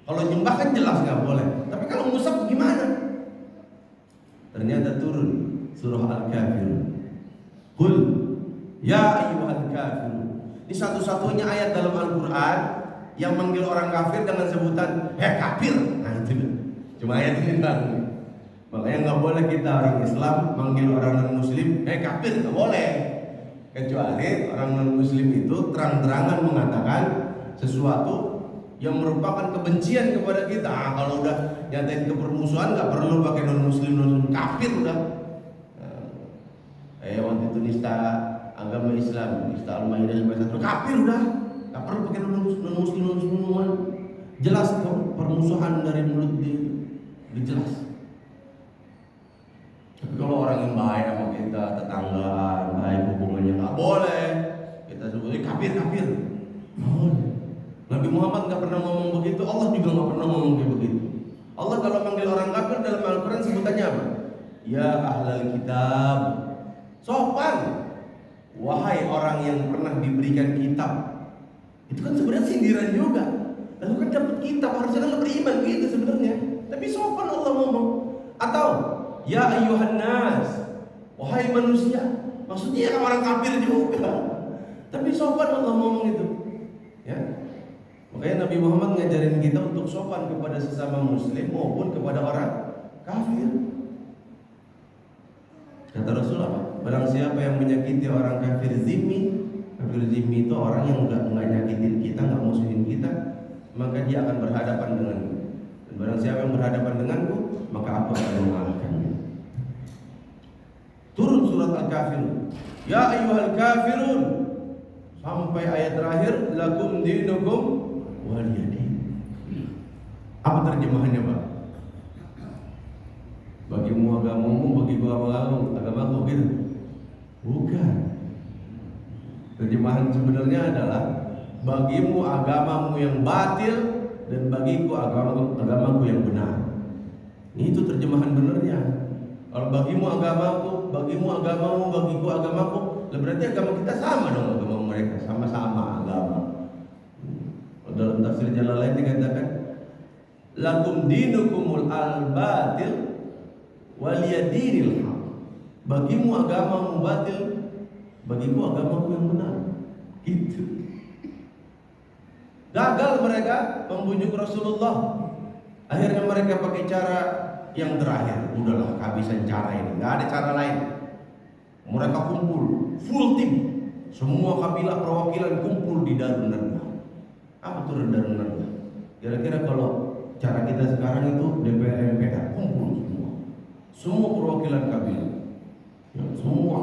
Kalau nyembah kan jelas nggak boleh, tapi kalau ngusap gimana? Ternyata turun surah Al-Kafirun. Qul ya ayyuhal kafirun. Ini satu-satunya ayat dalam Al-Quran yang manggil orang kafir dengan sebutan hei kafir. Nah itu cuma ayat ini kan. Makanya nggak boleh kita orang Islam manggil orang non Muslim hei kafir, nggak boleh. Kecuali orang non Muslim itu terang-terangan mengatakan sesuatu yang merupakan kebencian kepada kita. Kalau udah nyatain kepermusuhan nggak perlu pakai non Muslim kafir udah. Waktu itu nista agama Islam, nista Al-Maidah 51 kafir udah, nggak perlu pakai non Muslim. Jelas permusuhan dari mulut dia dijelas. Tapi kalau orang yang baik sama kita, tetanggaan, baik hubungannya, nggak boleh kita sebut kafir. Nabi Muhammad nggak pernah ngomong begitu, Allah juga nggak pernah ngomong kayak begitu. Allah kalau manggil orang kafir dalam Al-Quran sebutannya apa? Ya ahlal kitab. Sopan. Wahai orang yang pernah diberikan kitab. Itu kan sebenarnya sindiran juga. Lalu kan dapat kitab, harusnya kan beriman gitu sebenarnya. Tapi sopan Allah ngomong. Atau ya ayyuhan nas. Wahai manusia. Maksudnya orang kafir juga. Tapi sopan Allah ngomong itu. Ya. Makanya Nabi Muhammad ngajarin kita untuk sopan kepada sesama muslim maupun kepada orang kafir. Kata Rasulullah, barang siapa yang menyakiti orang kafir zimmi itu orang yang enggak nyakitin kita, enggak musuhin kita, maka dia akan berhadapan denganku. Dan barang siapa yang berhadapan denganku, maka aku akan mengalahkannya. Turun surat Al-Kafirun. Ya ayyuhal kafirun. Sampai ayat terakhir, lakum dinukum waliyadin. Apa terjemahannya, Pak? Bagimu agamamu, bagiku agamaku gitu. Bukan. Terjemahan sebenarnya adalah bagimu agamamu yang batil dan bagiku agamaku yang benar. Ini itu terjemahan benernya. Kalau bagimu agamaku, bagimu agamamu, bagiku agamaku, berarti agama kita sama dong, agama mereka sama-sama agama. Dalam tafsir Jalalain dikatakan lakum dinukumul al-batil waliyadinil haq. Bagimu agamamu batil, bagiku agamaku yang benar. Gitu. Gagal mereka membujuk Rasulullah. Akhirnya mereka pakai cara yang terakhir. Udahlah, kehabisan cara ini, nggak ada cara lain. Mereka kumpul full tim, semua kabilah perwakilan kumpul di Darun Nadwa. Apa tuh Darun Nadwa? Kira-kira kalau cara kita sekarang itu DPR MPR kumpul semua perwakilan kabilah, ya, semua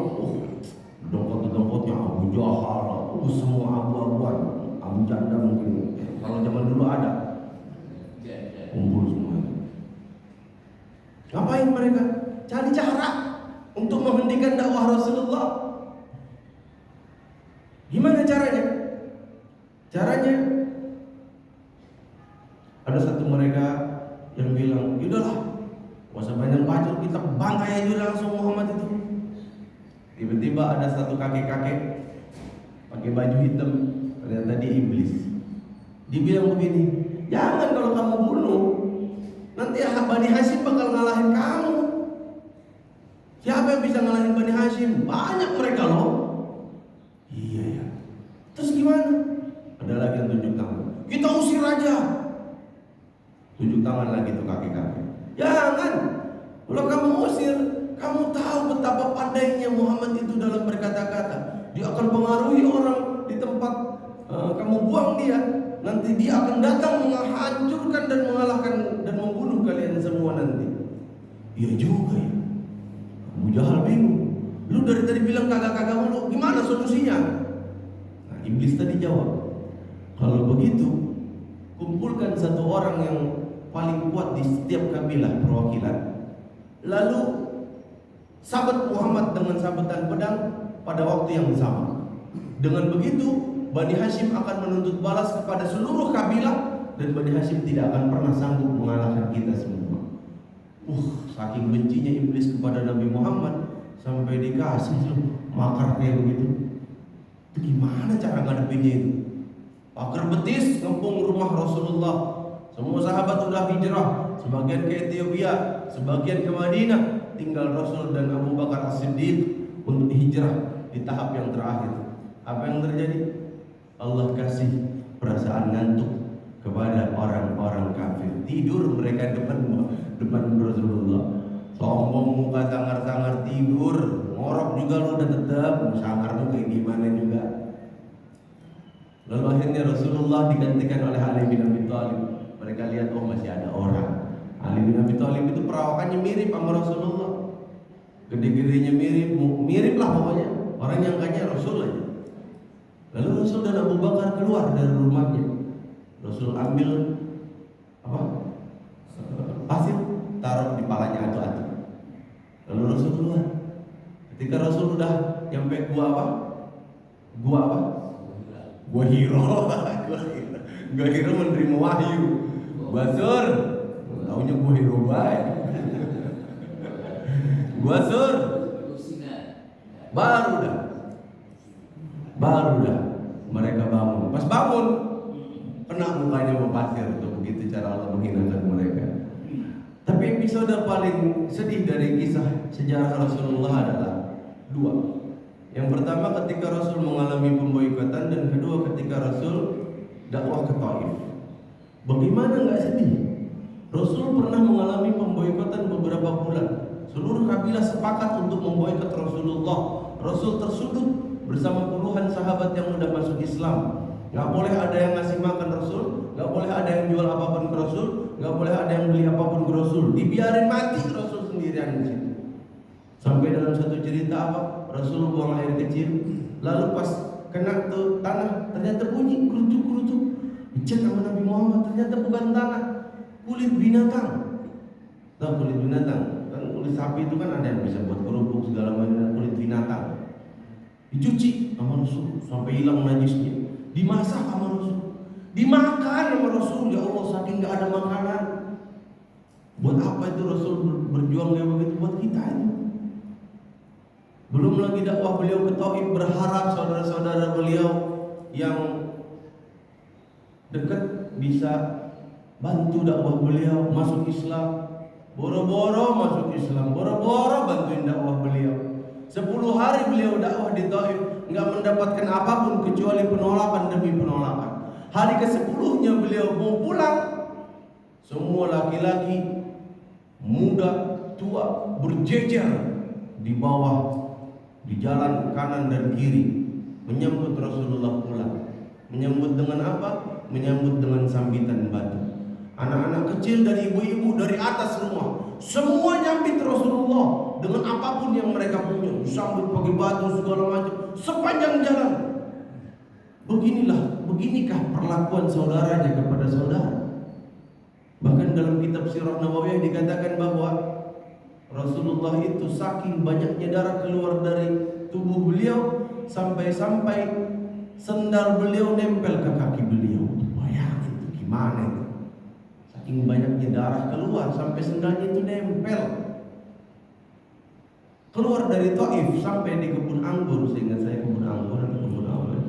dongkot-dongkotnya Abu Jahal, semua abu-abuan, Abu Janda mungkin kalau zaman dulu ada, kumpul semua. Ngapain mereka? Cari cara untuk menghentikan dakwah Rasulullah. Gimana caranya? Caranya ada satu mereka yang bilang, yaudahlah, gak usah banyak bacot, kita bantai aja langsung Muhammad itu. Tiba-tiba ada satu kakek-kakek pakai baju hitam, ternyata dia iblis. Dia bilang begini, jangan kalau kamu bunuh, nanti Bani Hashim bakal ngalahin kamu. Siapa yang bisa ngalahin Bani Hashim? Banyak mereka loh. Iya ya. Terus gimana? Ada lagi yang tunjuk tangan. Kita usir aja. Tunjuk tangan lagi tuh kakek-kakek. Jangan. Kalau kamu usir, Kamu tahu betapa pandainya Muhammad itu dalam berkata-kata. Dia akan pengaruhi orang di tempat kamu buang dia. Nanti dia akan datang menghancurkan dan mengalahkan dan membunuh kalian semua nanti. Iya juga ya. Abu Jahal bingung. Lu dari tadi bilang kagak-kagak mulu. Gimana solusinya? Nah, iblis tadi jawab. Kalau begitu, kumpulkan satu orang yang paling kuat di setiap kabilah perwakilan. Lalu sabat Muhammad dengan sabetan pedang pada waktu yang sama. Dengan begitu, Bani Hashim akan menuntut balas kepada seluruh kabilah dan Bani Hashim tidak akan pernah sanggup mengalahkan kita semua. Saking bencinya iblis kepada Nabi Muhammad sampai dikasih makar kayak begitu. Itu gimana cara ngadepinnya itu? Pagar betis ngepung rumah Rasulullah. Semua sahabat sudah hijrah, sebagian ke Ethiopia, sebagian ke Madinah. Tinggal Rasul dan Abu Bakar As-Siddiq untuk hijrah di tahap yang terakhir. Apa yang terjadi? Allah kasih perasaan ngantuk kepada orang-orang kafir. Tidur mereka depan Rasulullah. Sombong muka, sangar-sangar tidur. Ngorok juga lu udah tetap. Sangar lu kayak gimana juga. Lalu akhirnya Rasulullah digantikan oleh Ali bin Abi Thalib. Mereka lihat, oh masih ada orang. Ali bin Abi Thalib itu perawakannya mirip sama Rasulullah. Gede-gedenya mirip lah pokoknya. Orang yang kayaknya Rasul aja. Lalu Rasul dan Abu Bakar keluar dari rumahnya. Rasul ambil pasir, taruh di palanya atu-atu. Lalu Rasul keluar. Ketika Rasul udah nyampe Gua Hiro. Gua Hiro menerima wahyu. Gua Sur, taunya Gua Hiro baik. Gua Sur, baru dah mereka bangun. Pas bangun, kena mukanya berpasir. Tuh begitu cara Allah menghinakan mereka. Tapi episode paling sedih dari kisah sejarah Rasulullah adalah dua. Yang pertama ketika Rasul mengalami pemboikotan, dan kedua ketika Rasul dakwah ke Taif. Bagaimana nggak sedih? Rasul pernah mengalami pemboikotan beberapa bulan. Seluruh kabilah sepakat untuk memboikot Rasulullah. Rasul tersudut bersama puluhan sahabat yang sudah masuk Islam. Nggak boleh ada yang ngasih makan Rasul, nggak boleh ada yang jual apapun ke Rasul, nggak boleh ada yang beli apapun ke Rasul. Dibiarin mati Rasul sendirian di situ. Sampai dalam satu cerita Rasul buang air kecil, lalu pas kena tuh tanah ternyata bunyi kerucuk-kerucuk. Dicek sama Nabi Muhammad, ternyata bukan tanah, kulit binatang. Tahu kulit binatang? Kan kulit sapi itu kan ada yang bisa buat kerupuk segala macam, kulit binatang. Dicuci sama Rasul sampai hilang najisnya. Dimasak sama Rasul, dimakan sama Rasul. Ya Allah, saking nggak ada makanan. Buat apa itu Rasul berjuang kayak begitu buat kita ini? Belum lagi dakwah beliau ke Taif, berharap saudara-saudara beliau yang dekat bisa bantu dakwah beliau masuk Islam. Boro-boro masuk Islam, boro-boro bantuin dakwah beliau. 10 hari beliau dakwah di Taif, nggak mendapatkan apapun kecuali penolakan demi penolakan. Hari ke-10-nya beliau mau pulang, semua laki-laki, muda, tua berjejer di bawah, di jalan kanan dan kiri menyambut Rasulullah pulang. Menyambut dengan apa? Menyambut dengan sambitan batu. Anak-anak kecil dan ibu-ibu dari atas rumah semua nyambit Rasulullah dengan apapun yang mereka punya, disambut pakai batu segala macam sepanjang jalan. Beginikah perlakuan saudaranya kepada saudara. Bahkan dalam kitab Sirah Nabawiyah dikatakan bahwa Rasulullah itu saking banyaknya darah keluar dari tubuh beliau sampai-sampai sendal beliau nempel ke kaki beliau. Bayangin itu gimana itu? Saking banyaknya darah keluar sampai sendalnya itu nempel. Keluar dari Taif sampai di kebun anggur, seingat saya kebun anggur atau kebun anggur.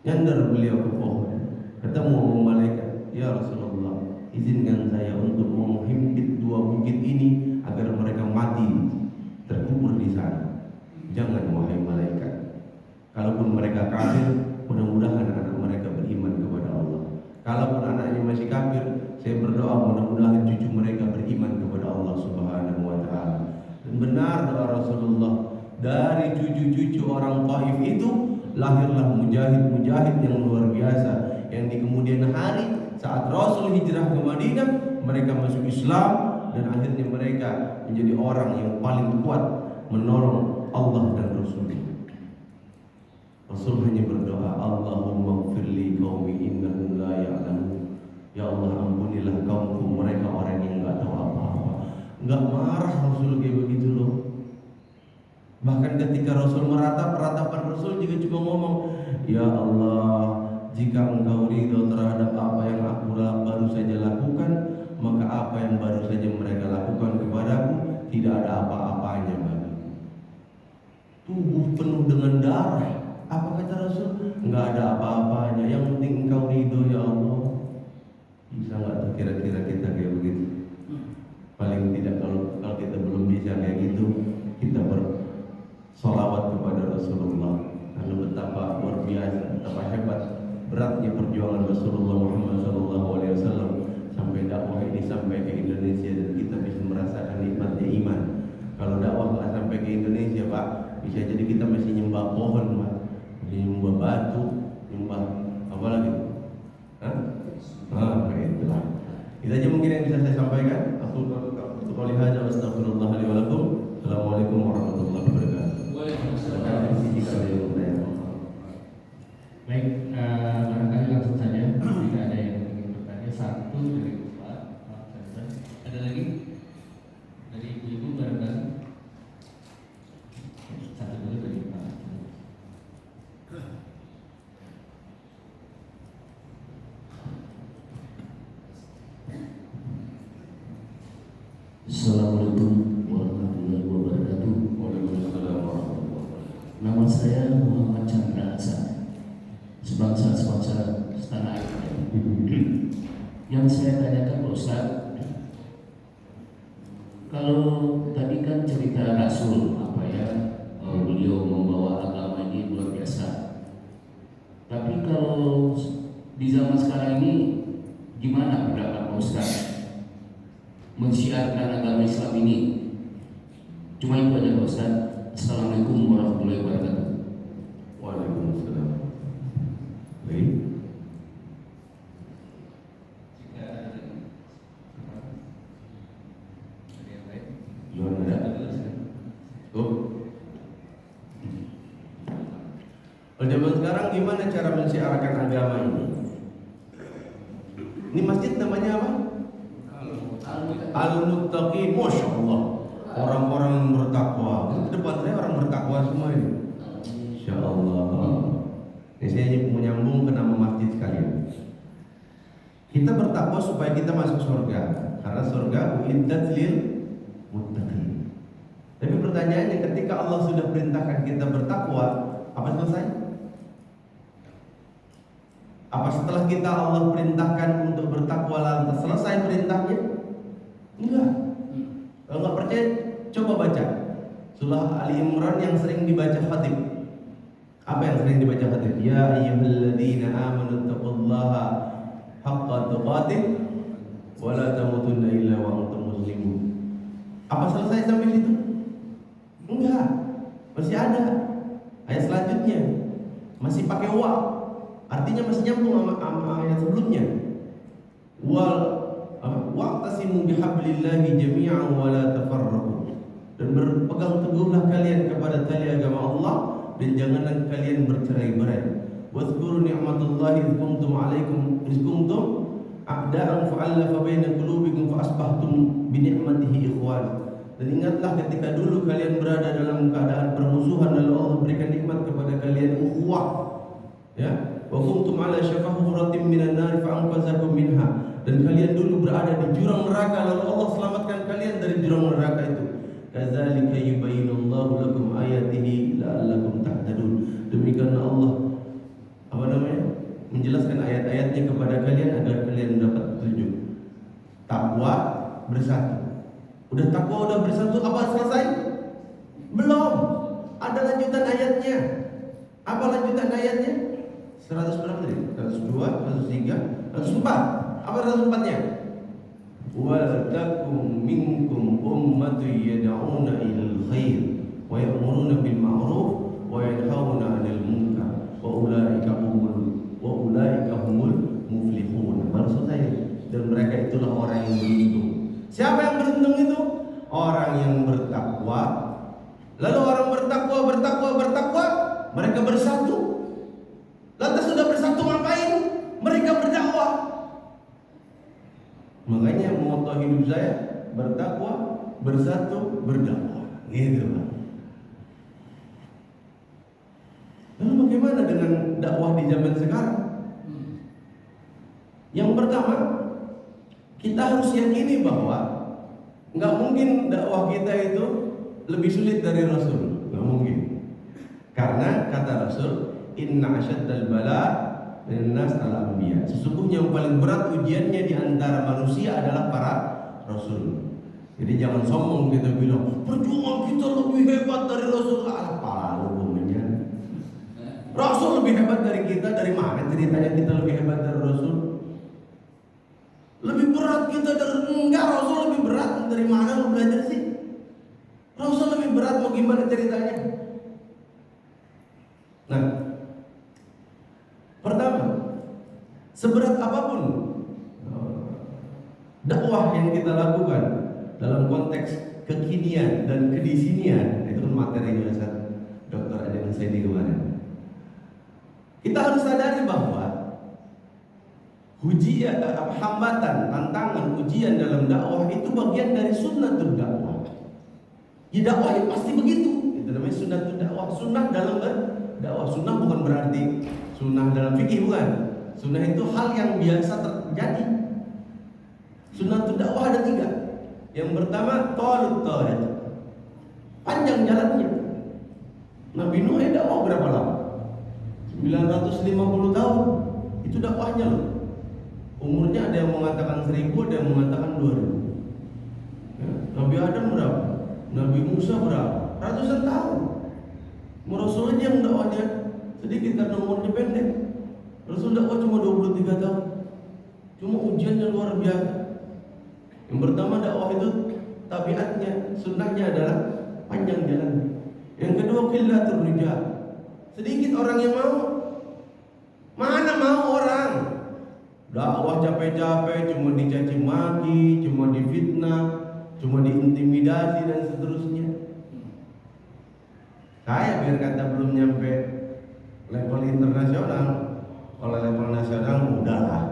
Nyandar beliau ke pohon, ketemu malaikat. Ya Rasulullah, izinkan saya untuk menghimpit 2 bukit ini agar mereka mati terkubur di sana. Jangan wahai malaikat. Kalaupun mereka kafir, mudah-mudahan anak mereka beriman kepada Allah. Kalaupun anaknya masih kafir, saya berdoa mudah-mudahan cucu mereka beriman kepada Allah Subhanahu wa taala. Dan Dari cucu-cucu orang Taif itu lahirlah mujahid-mujahid yang luar biasa, yang di kemudian hari saat Rasul hijrah ke Madinah, mereka masuk Islam dan akhirnya mereka menjadi orang yang paling kuat menolong Allah dan Rasul. Rasul hanya berdoa, Allahumma gfirli qaumi innahum la ya'lamun. Ya Allah, ampunilah kaumku, mereka orang yang enggak tahu apa-apa. Enggak marah Rasul kayak begitu loh. Bahkan ketika Rasul meratapan Rasul juga cuma ngomong, Ya Allah, jika engkau ridho terhadap apa yang aku baru saja lakukan, maka apa yang baru saja mereka lakukan kepadaku tidak ada apa-apanya bagi. Tubuh penuh dengan darah. Apa kata Rasul? Enggak ada apa-apanya, yang penting engkau ridho ya Allah. Bisa enggak tuh kira-kira kita kayak begitu? Paling tidak kalau kita belum bisa kayak gitu, kita bersolawat kepada Rasulullah. Karena betapa luar biasa, betapa hebat, beratnya perjuangan Rasulullah Muhammad SAW sampai dakwah ini sampai ke Indonesia dan kita bisa merasakan nikmatnya iman. Kalau dakwah nggak sampai ke Indonesia, Pak, bisa jadi kita masih nyembah pohon, Pak, masih nyembah batu, nyembah apa lagi? Itulah. Itu aja mungkin yang bisa saya sampaikan. Aku qouli hadza wa astaghfirullah li wa lakum. Assalamualaikum warahmatullahi wabarakatuh. Baik, barangkali langsung saja. Jika ada yang ingin bertanya, satu dari Pak. Ada lagi dari ibu-ibu barangkali. Satu dulu dari Pak. Assalamualaikum warahmatullahi wabarakatuh. Waalaikumsalam warahmatullahi wabarakatuh. Nama saya Muhammad Chandra Hasan, sebangsa setanah air. Yang saya tanyakan Pak Ustaz, kalau tadi kan cerita Rasul beliau membawa agama ini luar biasa. Tapi kalau di zaman sekarang ini gimana pendapat Pak Ustaz mensiarkan agama Islam ini? Cuma itu aja Pak Ustaz. Assalamualaikum warahmatullahi wabarakatuh. Waalaikumsalam. Baik. Jika ada yang lain, Gimana ada? Tuh. Kalau zaman sekarang gimana cara mensiarkan agama ini? Ini masjid namanya apa? Al-Muttaqin, Masya Allah. Orang-orang yang bertakwa. Di depan saya orang bertakwa semua ini. Insya Allah. Ini saya menyambung ke nama masjid sekalian. Kita bertakwa supaya kita masuk surga, karena surga uiddat lil muttaqin. Tapi pertanyaannya, ketika Allah sudah perintahkan kita bertakwa, apa selesai? Apa setelah kita Allah perintahkan untuk bertakwa lantas selesai perintahnya? Enggak. Kalau nggak percaya, coba baca surah Ali Imran yang sering dibaca khatib. Apa yang sering dibaca khatib? Ya ayyuhalladzina amanu taqullaha haqqa tuqatih wa la tamutunna illa wa antum muslimun. Apa selesai sampai situ? Enggak. Masih ada ayat selanjutnya. Masih pakai wa. Artinya masih nyambung sama ayat sebelumnya. Wa'tasimu bihablillahi jami'an wa la tafarraqu. Dan berpegang teguhlah kalian kepada tali agama Allah dan janganlah kalian bercerai-berai. Wadhkuru ni'matallahi idh kuntum 'alaikum idh kuntum a'da'an fa'alafa baina qulubikum fa asbahtum bi ni'matihi ikhwan. Dan ingatlah ketika dulu kalian berada dalam keadaan permusuhan, lalu Allah berikan nikmat kepada kalian ukhuwah. Ya, wa kuntum 'ala syafa hufratin minan nar fa anqadzakum minha. Dan kalian dulu berada di jurang neraka, lalu Allah selamatkan kalian dari jurang neraka itu. Kadzalika yubayyinullahu lakum ayatihi la'allakum tahtadun. Demikianlah Allah menjelaskan ayat-ayatnya kepada kalian agar kalian dapat petunjuk. Takwa bersatu. Udah takwa udah bersatu, apa selesai? Belum. Ada lanjutan ayatnya. Apa lanjutan ayatnya? 100 berapa tadi? 102, 103, 104. Apa 104-nya? Wa takum minkum ummatun yad'una ilal khair wa ya'muruna bil ma'ruf wa yanhauna 'anil munkar wa ulaika humul muflihun. Baru selesai. Dan mereka itulah orang yang beruntung. Siapa yang beruntung itu? Orang yang bertakwa. Lalu orang bertakwa, mereka bersatu. Lantas sudah bersatu ngapain? Mereka berdakwah. Makanya moto hidup saya bertakwa, bersatu, berdakwah. Gitu Pak. Lalu bagaimana dengan dakwah di zaman sekarang? Yang pertama, kita harus yakini bahwa nggak mungkin dakwah kita itu lebih sulit dari Rasul. Nggak mungkin. Karena kata Rasul, inna asyaddal bala linnas al-anbiya. Sesungguhnya yang paling berat ujiannya di antara manusia adalah para rasul. Jadi jangan sombong kita bilang perjuangan kita lebih hebat dari Rasul. Apa hubungannya? Rasul lebih hebat dari kita. Dari mana ceritanya kita lebih hebat dari Rasul? Lebih berat kita dari enggak, Rasul lebih berat. Dari mana lu belajar sih? Rasul lebih berat, mau gimana ceritanya? Nah, pertama, seberat apapun dakwah yang kita lakukan dalam konteks kekinian dan kedisinian, itu kan materi jurusan Dr. Adnan Saidi kemarin. Kita harus sadari bahwa ujian, hambatan, tantangan, ujian dalam dakwah itu bagian dari sunnatul dakwah. Ya dakwah itu pasti begitu. Itu namanya sunnatul dakwah. Sunnah dalam dakwah. Sunnah bukan berarti sunnah dalam fikih, bukan. Sunnah itu hal yang biasa terjadi. Sunnatul dakwah ada 3. Yang pertama, talut tariq, panjang jalannya. Nabi Nuh dakwah berapa lama? 950 tahun. Itu dakwahnya loh. Umurnya ada yang mengatakan 1000, ada yang mengatakan 2000. Ya. Nabi Adam berapa? Nabi Musa berapa? Ratusan tahun. Rasul aja yang dakwahnya sedikit karena umurnya pendek. Rasul dakwah cuma 23 tahun. Cuma ujiannya luar biasa. Yang pertama, dakwah itu tabiatnya, sunnahnya adalah panjang jalan. Yang kedua, qillatur rijal. Sedikit orang yang mau. Mana mau orang? Dakwah capek-capek, cuma dicaci maki, cuma difitnah, cuma diintimidasi dan seterusnya. Saya biar kata belum nyampe level internasional. Kalau level nasional udahlah.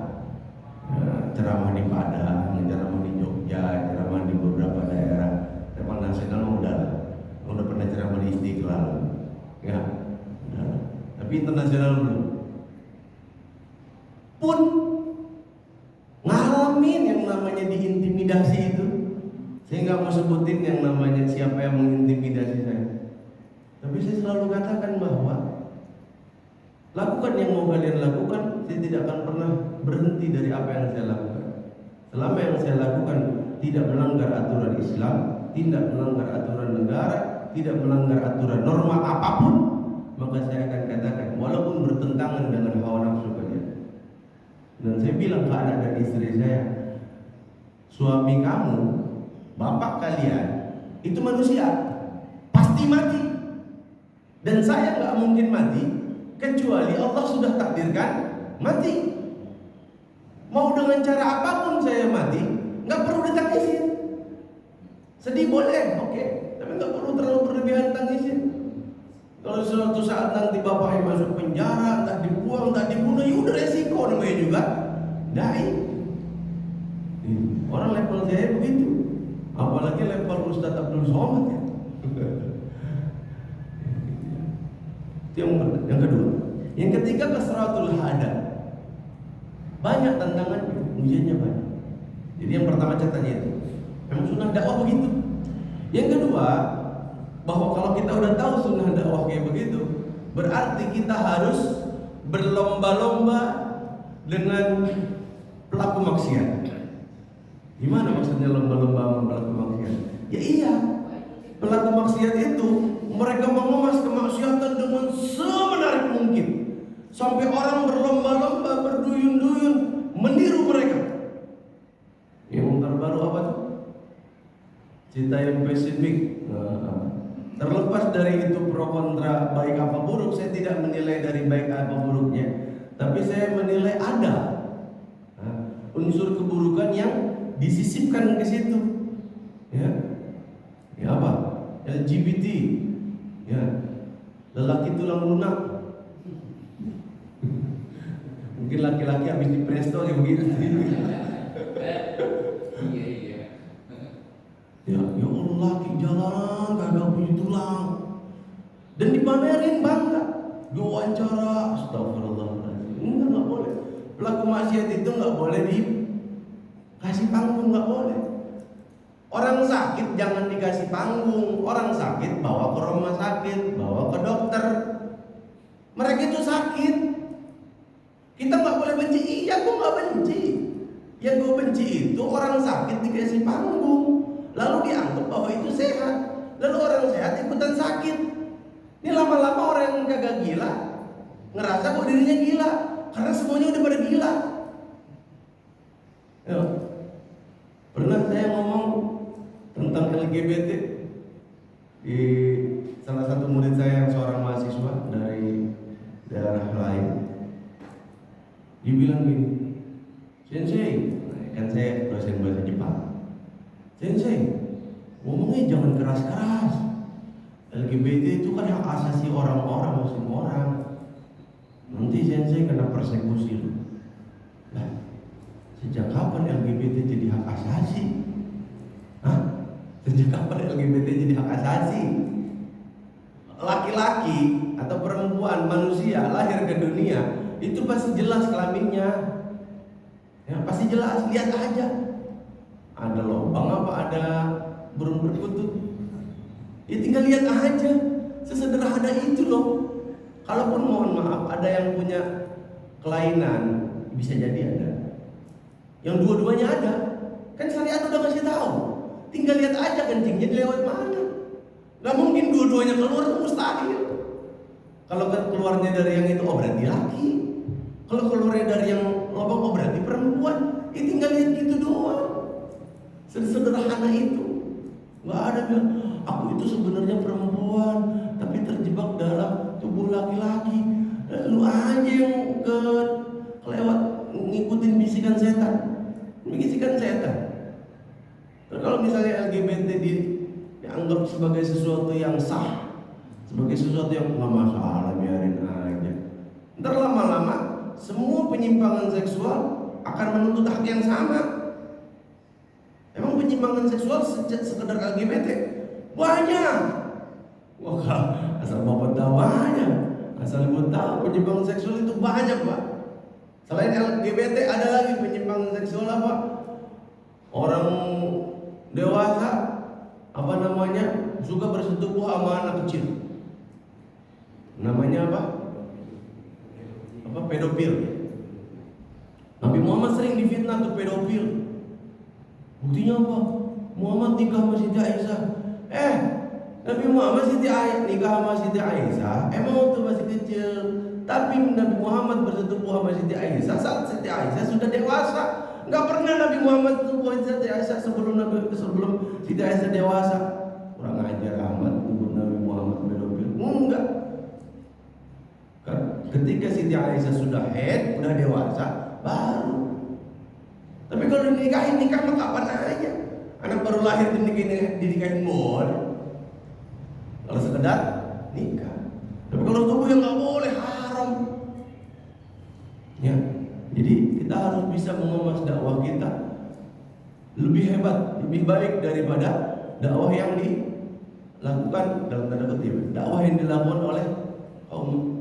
Ya, ceramah di Padang, ceramah di Jogja, ceramah di beberapa daerah. Level nasional udahlah. Udah pernah ceramah di Istiqlal. Ya, udahlah. Tapi internasional belum. Pun ngalamin yang namanya diintimidasi itu. Saya nggak mau sebutin yang namanya siapa yang mengintimidasi saya. Tapi saya selalu katakan bahwa lakukan yang mau kalian lakukan. Saya tidak akan pernah berhenti dari apa yang saya lakukan. Selama yang saya lakukan tidak melanggar aturan Islam, tidak melanggar aturan negara, tidak melanggar aturan norma apapun, maka saya akan katakan walaupun bertentangan dengan hawa nafsu kalian. Dan saya bilang ke anak dan istri saya, suami kamu, bapak kalian itu manusia, pasti mati. Dan saya nggak mungkin mati kecuali Allah sudah takdirkan mati. Mau dengan cara apapun saya mati, nggak perlu ditangisin. Sedih boleh, oke, tapi nggak perlu terlalu berlebihan tangisin. Kalau suatu saat nanti bapaknya masuk penjara, entah dibuang, entah dibunuh, ya udah resiko namanya juga. Dai. Orang level saya begitu, apalagi level Ustadz Abdul Somad ya. Yang kedua, yang ketiga kasratul hadap. Banyak tantangannya, ujiannya banyak. Jadi yang pertama catanya itu, memang sunnah dakwah begitu. Yang kedua, bahwa kalau kita udah tahu sunnah dakwah kayak begitu, berarti kita harus berlomba-lomba dengan pelaku maksiat. Gimana maksudnya lomba-lomba sama pelaku maksiat? Ya iya, pelaku maksiat itu mereka mengemas kemaksiatan dengan semenarik mungkin, sampai orang berlomba-lomba, berduyun-duyun meniru mereka. Yang terbaru apa tuh? Cerita yang spesifik. Terlepas dari itu pro kontra baik apa buruk, saya tidak menilai dari baik apa buruknya, tapi saya menilai ada unsur keburukan yang disisipkan ke situ. Ya, ya apa? LGBT, ya, lelaki tulang lunak. Mungkin laki-laki habis di presto kayak begitu. Ya Allah, laki jalan kagak punya tulang dan dipamerin bangga, diwawancara. Astagfirullahaladzim, nggak boleh. Pelaku maksiat itu nggak boleh dikasih panggung, nggak boleh. Orang sakit jangan dikasih panggung. Orang sakit bawa ke rumah sakit, bawa ke dokter. Mereka itu sakit. Kita nggak boleh benci. Iya, gue nggak benci. Yang gue benci itu orang sakit dikasih panggung, lalu dianggap bahwa itu sehat. Lalu orang sehat ikutan sakit. Ini lama-lama orang yang kagak gila ngerasa bahwa dirinya gila, karena semuanya udah pada gila. Ya. Pernah saya ngomong tentang LGBT di salah satu murid saya yang seorang mahasiswa dari daerah lain. Dia bilang gini, "Sensei," kan saya dosen bahasa Jepang. "Sensei, ngomongnya jangan keras-keras. LGBT itu kan hak asasi orang-orang, semua orang. Nanti sensei kena persekusi loh." Lah, sejak kapan LGBT jadi hak asasi? Hah? Sejak kapan LGBT jadi hak asasi? Laki-laki atau perempuan, manusia lahir ke dunia itu pasti jelas kelaminnya. Ya, pasti jelas, lihat aja. Ada lubang apa ada burung perkutut? Ya tinggal lihat aja. Sesederhana itu loh. Kalaupun mohon maaf ada yang punya kelainan, bisa jadi ada. Yang dua-duanya ada. Kan syariat udah kasih tahu. Tinggal lihat aja kencingnya lewat mana. Gak mungkin dua-duanya keluar, itu mustahil. Kalau keluarnya dari yang itu, oh berarti laki. Kalau keluarnya dari yang lubang, oh berarti perempuan. Ya tinggal lihat gitu doang. Sederhana itu. Gak ada bilang, aku itu sebenarnya perempuan, tapi terjebak dalam tubuh laki-laki. Lu aja yang kelewat ngikutin bisikan setan. Bisikan setan. Kalau misalnya LGBT dianggap sebagai sesuatu yang sah, sebagai sesuatu yang nggak masalah, biarin aja. Ntar lama-lama semua penyimpangan seksual akan menuntut hak yang sama. Emang penyimpangan seksual sekedar LGBT? Banyak. Wah, asal bapak tahu banyak. Asal ibu tahu penyimpangan seksual itu banyak, Pak. Selain LGBT ada lagi penyimpangan seksual apa? Orang dewasa apa namanya suka bersetubuh sama anak kecil. Namanya apa? Pedofil. Nabi Muhammad sering difitnah tuh pedofil. Buktinya apa? Muhammad nikah sama Siti Aisyah. Nabi Muhammad nikah sama Siti Aisyah emang waktu masih kecil. Tapi Nabi Muhammad bersetubuh sama Siti Aisyah saat Siti Aisyah sudah dewasa. Enggak pernah Nabi Muhammad bersetubuh sama Siti Aisyah sebelum Siti Aisyah dewasa. Kurang ajar amat tubuh Nabi Muhammad pedofil. Enggak. Ketika Siti Aisyah sudah head, udah dewasa, baru. Tapi kalau dinikahin, nikah mah kapan aja. Anak baru lahir dinikahin boleh. Kalau sekedar nikah. Tapi kalau tubuh yang nggak boleh, haram. Ya, jadi kita harus bisa mengemas dakwah kita lebih hebat, lebih baik daripada dakwah yang dilakukan dalam tanda kutip. Dakwah yang dilakukan oleh kaum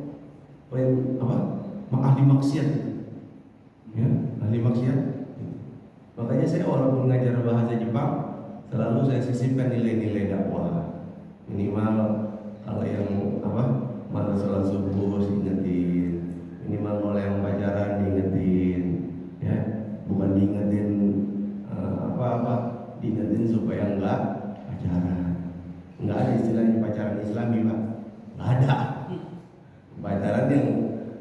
ahli maksiat. Ya, ahli maksiat. Makanya saya walaupun ngajar bahasa Jepang, selalu saya sisipkan nilai-nilai dakwah. Minimal kalau yang mana sholat subuh diingetin, minimal kalau yang pacaran diingetin, ya, bukan diingetin diingetin supaya enggak pacaran. Enggak ada istilahnya pacaran Islami, Pak. Enggak ada. Pacaran yang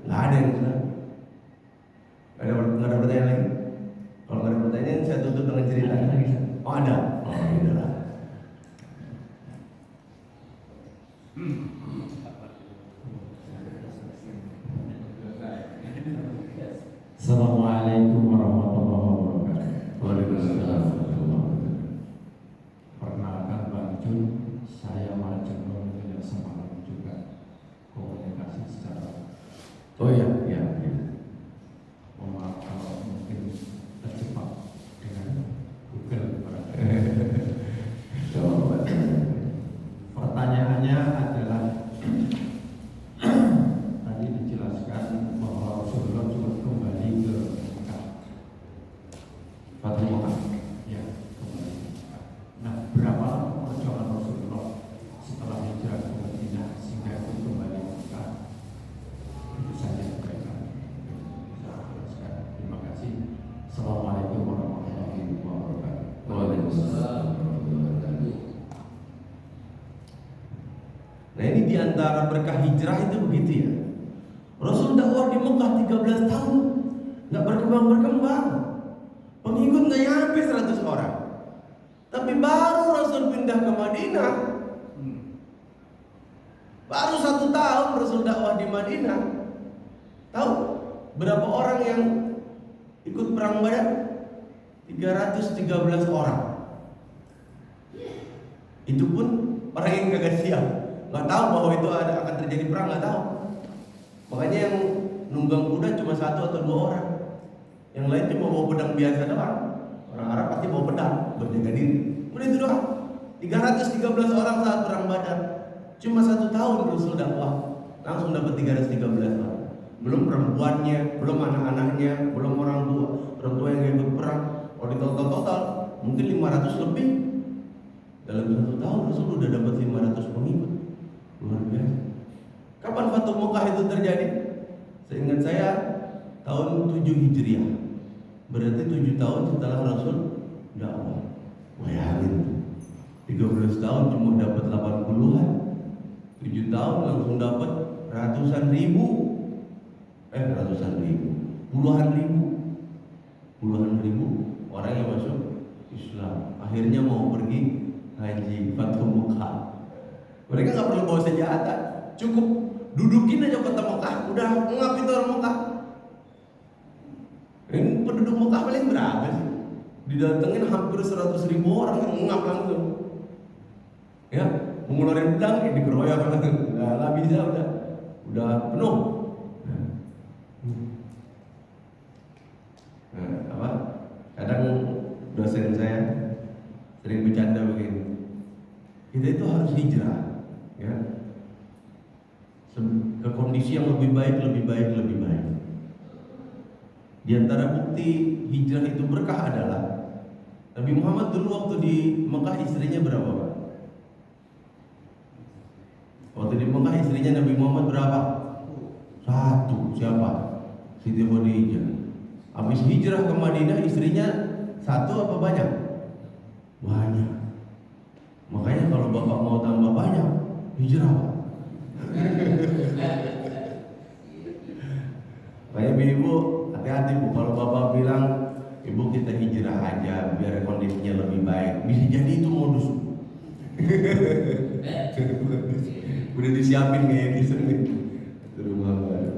enggak ada yang Islam. Enggak ada pertanyaan lagi. Kalau enggak ada pertanyaan, saya tutup dengan cerita. Oh ada. Oh, Oh ya, ya, ya. Mohon maaf kalau mungkin terjebak dengan Google. Pertanyaannya adalah tadi dijelaskan bahwa Rasulullah juga kembali ke Mekah. Fathu Mekah. Ya, kembali ke Mekah. Nah, berapa lama perjalanan Rasulullah setelah hijrah ke Madinah sehingga itu kembali ke Mekah? Itu saja mereka bisa jelaskan. Terima kasih. Assalamualaikum warahmatullahi wabarakatuh. Waalaikumsalam warahmatullahi wabarakatuh. Nah ini diantara berkah hijrah itu begitu ya. Rasul dakwah di Mekah 13 tahun, nggak berkembang. Pengikut nggak nyampe 100 orang. Tapi baru Rasul pindah ke Madinah, baru 1 tahun Rasul dakwah di Madinah. Tahu berapa orang yang ikut perang Badar? 313 orang. Itu pun orang yang kagak siap, nggak tahu bahwa itu akan terjadi perang, nggak tahu. Makanya yang nunggang kuda cuma 1 atau 2 orang, yang lain cuma bawa pedang biasa doang. Orang Arab pasti bawa pedang berjaga diri. Udah itu doang. 313 orang saat perang Badar. Cuma 1 tahun Rasul dakwah, langsung dapat 313 orang. Belum perempuannya, belum anak-anaknya, belum orang tua yang ikut perang. Kalau di total mungkin 500 lebih. Dalam 1 tahun Rasul udah dapat 500 pengikut. Luar biasa. Kapan Fathu Mekah itu terjadi? Seingat saya tahun 7 Hijriah. Berarti 7 tahun setelah Rasul dakwah. Bayangin, 13 tahun cuma dapat 80-an. 7 tahun langsung dapat ratusan ribu. Puluhan ribu orang yang masuk Islam. Akhirnya mau pergi haji Fathu Mekah. Mereka nggak perlu bawa senjata, cukup dudukin aja kota Mekah, udah ngap itu orang Mekah. Ini penduduk Mekah paling berapa sih? Didatengin hampir 100.000 orang yang ngap langsung. Ya, mengeluarin pedang dikeroyok langsung. Nggak bisa, udah penuh. Kadang dosen saya sering bercanda begini, kita itu harus hijrah, ya, ke kondisi yang lebih baik. Di antara bukti hijrah itu berkah adalah Nabi Muhammad dulu waktu di Mekah istrinya berapa, Pak? Waktu di Mekah istrinya Nabi Muhammad berapa? 1. Siapa? Siti Khadijah. Habis hijrah ke Madinah istrinya 1 apa banyak? Banyak. Makanya kalau bapak mau tambah banyak, hijrah, Pak. Makanya ibu hati-hati Bu, kalau bapak bilang ibu kita hijrah aja biar kondisinya lebih baik, bisa jadi itu modus. Udah disiapin kayak gitu rumah baru.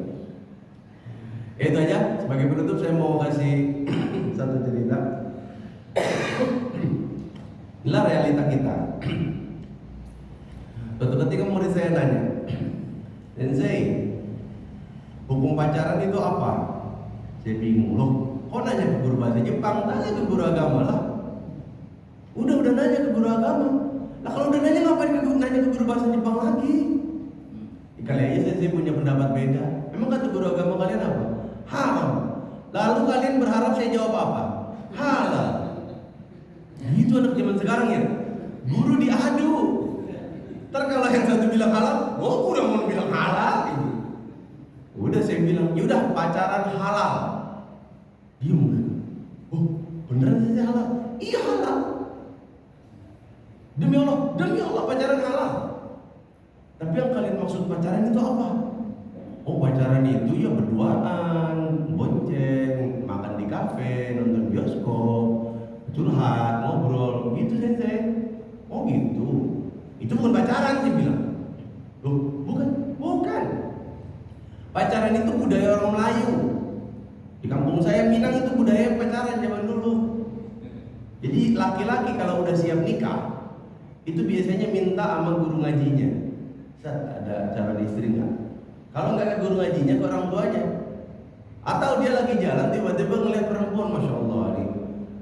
Itu aja. Sebagai penutup saya mau kasih satu cerita. Inilah realita kita. Suatu ketika murid saya nanya, Sensei, hukum pacaran itu apa? Saya bingung, loh kok nanya ke guru bahasa Jepang? Tanya ke guru agama lah. Udah nanya ke guru agama. Lah kalau udah nanya ngapain nanya ke guru bahasa Jepang lagi? Kali aja saya punya pendapat beda. Memang kata guru agama kalian apa? Haram. Lalu kalian berharap saya jawab apa? Halal. Itu anak zaman sekarang ya. Guru diadu. Ntar kalau yang satu bilang halal, oh udah mau bilang halal. Udah saya bilang, yaudah pacaran halal. Diam udah. Oh beneran saya halal? Iya halal. Demi Allah pacaran halal. Tapi yang kalian maksud pacaran itu apa? Oh pacaran itu ya berduaan, bonceng, makan di kafe, nonton bioskop, curhat, ngobrol, gitu Sensei. Oh gitu. Itu bukan pacaran sih bilang. Loh, bukan. Pacaran itu budaya orang Melayu. Di kampung saya Minang itu budaya pacaran zaman dulu. Jadi laki-laki kalau udah siap nikah, itu biasanya minta sama guru ngajinya, Ustaz, ada calon istri nggak? Kalau nggak ke guru ngajinya, ke orang tuanya. Atau dia lagi jalan tiba-tiba ngeliat perempuan, masya Allah nih,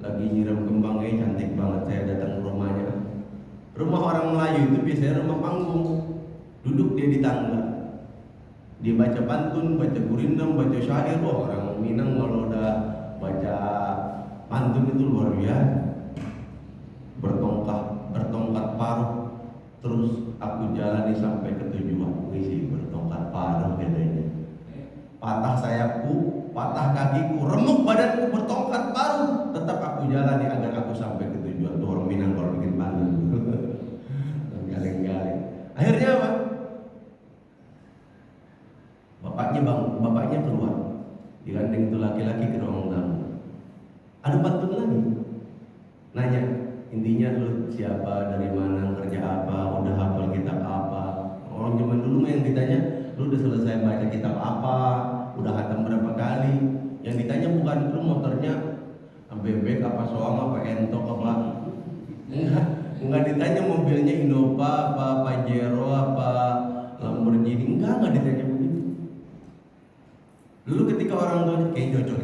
lagi nyiram kembangnya cantik banget. Saya datang ke rumahnya. Rumah orang Melayu itu biasanya rumah panggung. Duduk dia di tangga. Dia baca pantun, baca gurindam, baca syair. Wah, orang Minang kalau udah baca pantun itu luar biasa. Bertongkat paruh. Terus aku jalani sampai ke tujuan. Wih, bertongkat paruh katanya. Patah sayapku, patah kakiku, remuk badanku, bertongkat paruh, tetap aku jalani agar aku sampai ke tujuan. Tuh orang Minang kalau bikin pantun. Galing-galing. Akhirnya apa? Bapaknya keluar, digandeng itu laki-laki ke ruang tamu. Ada pantun lagi, nanya intinya lu siapa, dari mana, kerja apa, udah hafal kitab apa. Orang zaman dulu mah yang ditanya, lu udah selesai baca kitab apa, udah khatam berapa kali. Yang ditanya bukan lu motornya bebek apa soang apa entok apa. Enggak ditanya mobilnya Innova apa Pajero apa Lamborghini, enggak ditanya begitu. Dulu ketika orang tuanya kayak cocok,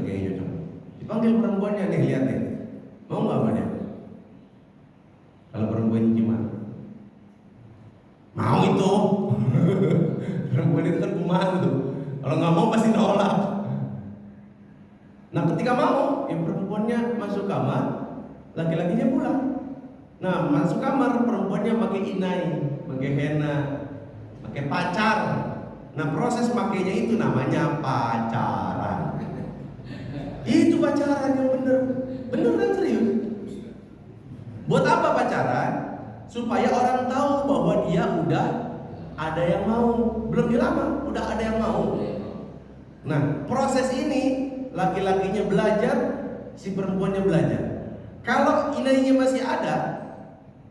dipanggil perempuannya, nih lihat nih, mau nggak sama dia? Kalau perempuan gimana? Mau itu. Perempuan itu kan pemalu tuh. Kalau nggak mau pasti nolak. Nah ketika mau, ya perempuannya masuk kamar, laki-lakinya pulang. Nah masuk kamar, perempuannya pakai inai, pakai henna, pakai pacar. Nah proses makainya itu namanya pacaran. Itu pacaran yang bener dan serius. Buat apa pacaran? Supaya orang tahu bahwa dia udah ada yang mau. Belum dilamar, udah ada yang mau. Nah proses ini laki-lakinya belajar, si perempuannya belajar. Kalau inainya masih ada,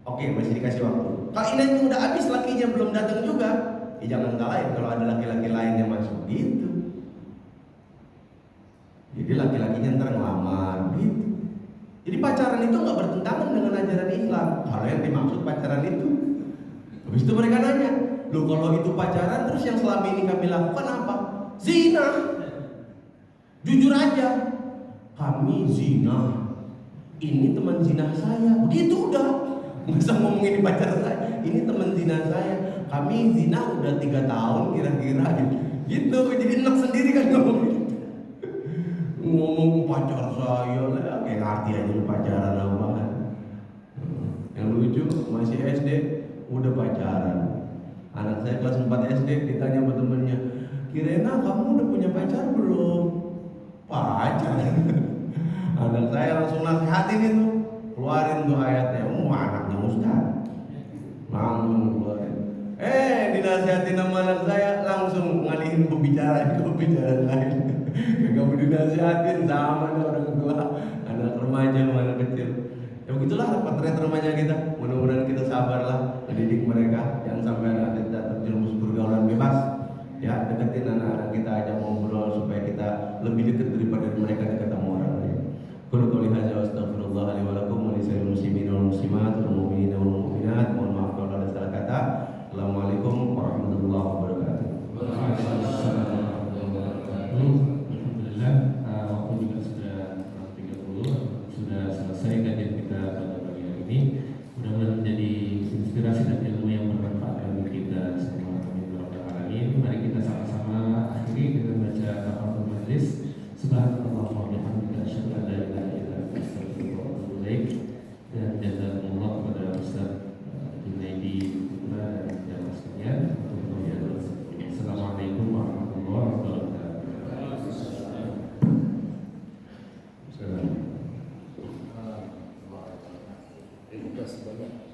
oke, masih dikasih waktu. Kalau inainya udah habis, lakinya belum datang juga, ya jangan salahin kalau ada laki-laki lain yang masuk gitu. Jadi laki-lakinya ntar ngelamar gitu. Jadi pacaran itu nggak bertentangan dengan ajaran Islam. Kalau yang dimaksud pacaran itu, habis itu mereka nanya, loh kalau itu pacaran terus yang selama ini kami lakukan apa? Zina. Jujur aja, kami zina. Ini teman zina saya. Begitu udah. Nggak usah ngomongin pacar saya. Ini teman zina saya. Kami zina udah 3 tahun kira-kira gitu. Jadi enak sendiri kan ngomong gitu. Ngomong pacar saya lah, kayak ngerti aja lu pacaran apaan. Yang lucu masih SD udah pacaran. Anak saya kelas 4 SD ditanya sama temennya, Kirena kamu udah punya pacar belum? Pacar. Anak saya langsung nasihatin itu, keluarin tuh ayatnya. Anaknya Ustaz langsung keluarin. Dinasihatin sama anak saya, langsung ngalihin pembicaraan ke pembicaraan lain. Kamu dinasihatin sama orang tua, anak remaja sama anak kecil. Ya begitulah potret remaja kita. Mudah-mudahan kita sabarlah mendidik mereka, jangan sampai anak kita terjerumus pergaulan bebas. Ya, deketin anak-anak kita, ajak ngobrol supaya kita lebih dekat daripada mereka dekat sama orang lain. Qul qouli hadza wa astaghfirullah li wa lakum wa lisa'il muslimin wal muslimat wal mu'minin wal mu'minat. Mohon maaf kalau ada salah kata. Assalamualaikum warahmatullahi wabarakatuh. Alhamdulillah, waktu juga sudah 30, sudah selesai kajian kita pada pagi hari ini. Mudah-mudahan menjadi inspirasi dan ilmu yang bermanfaat bagi kita semua. Mari kita sama-sama akhiri dengan baca kafaratul majlis. Subhanallah wa bihamdihi asyhadu an la ilaha illa anta astaghfiruka wa atubu ilaik. Dan jazakumullah kepada Ustaz Junaidi Putra dan jamaah sekalian. Assalamualaikum warahmatullahi wabarakatuh. Terima kasih banyak.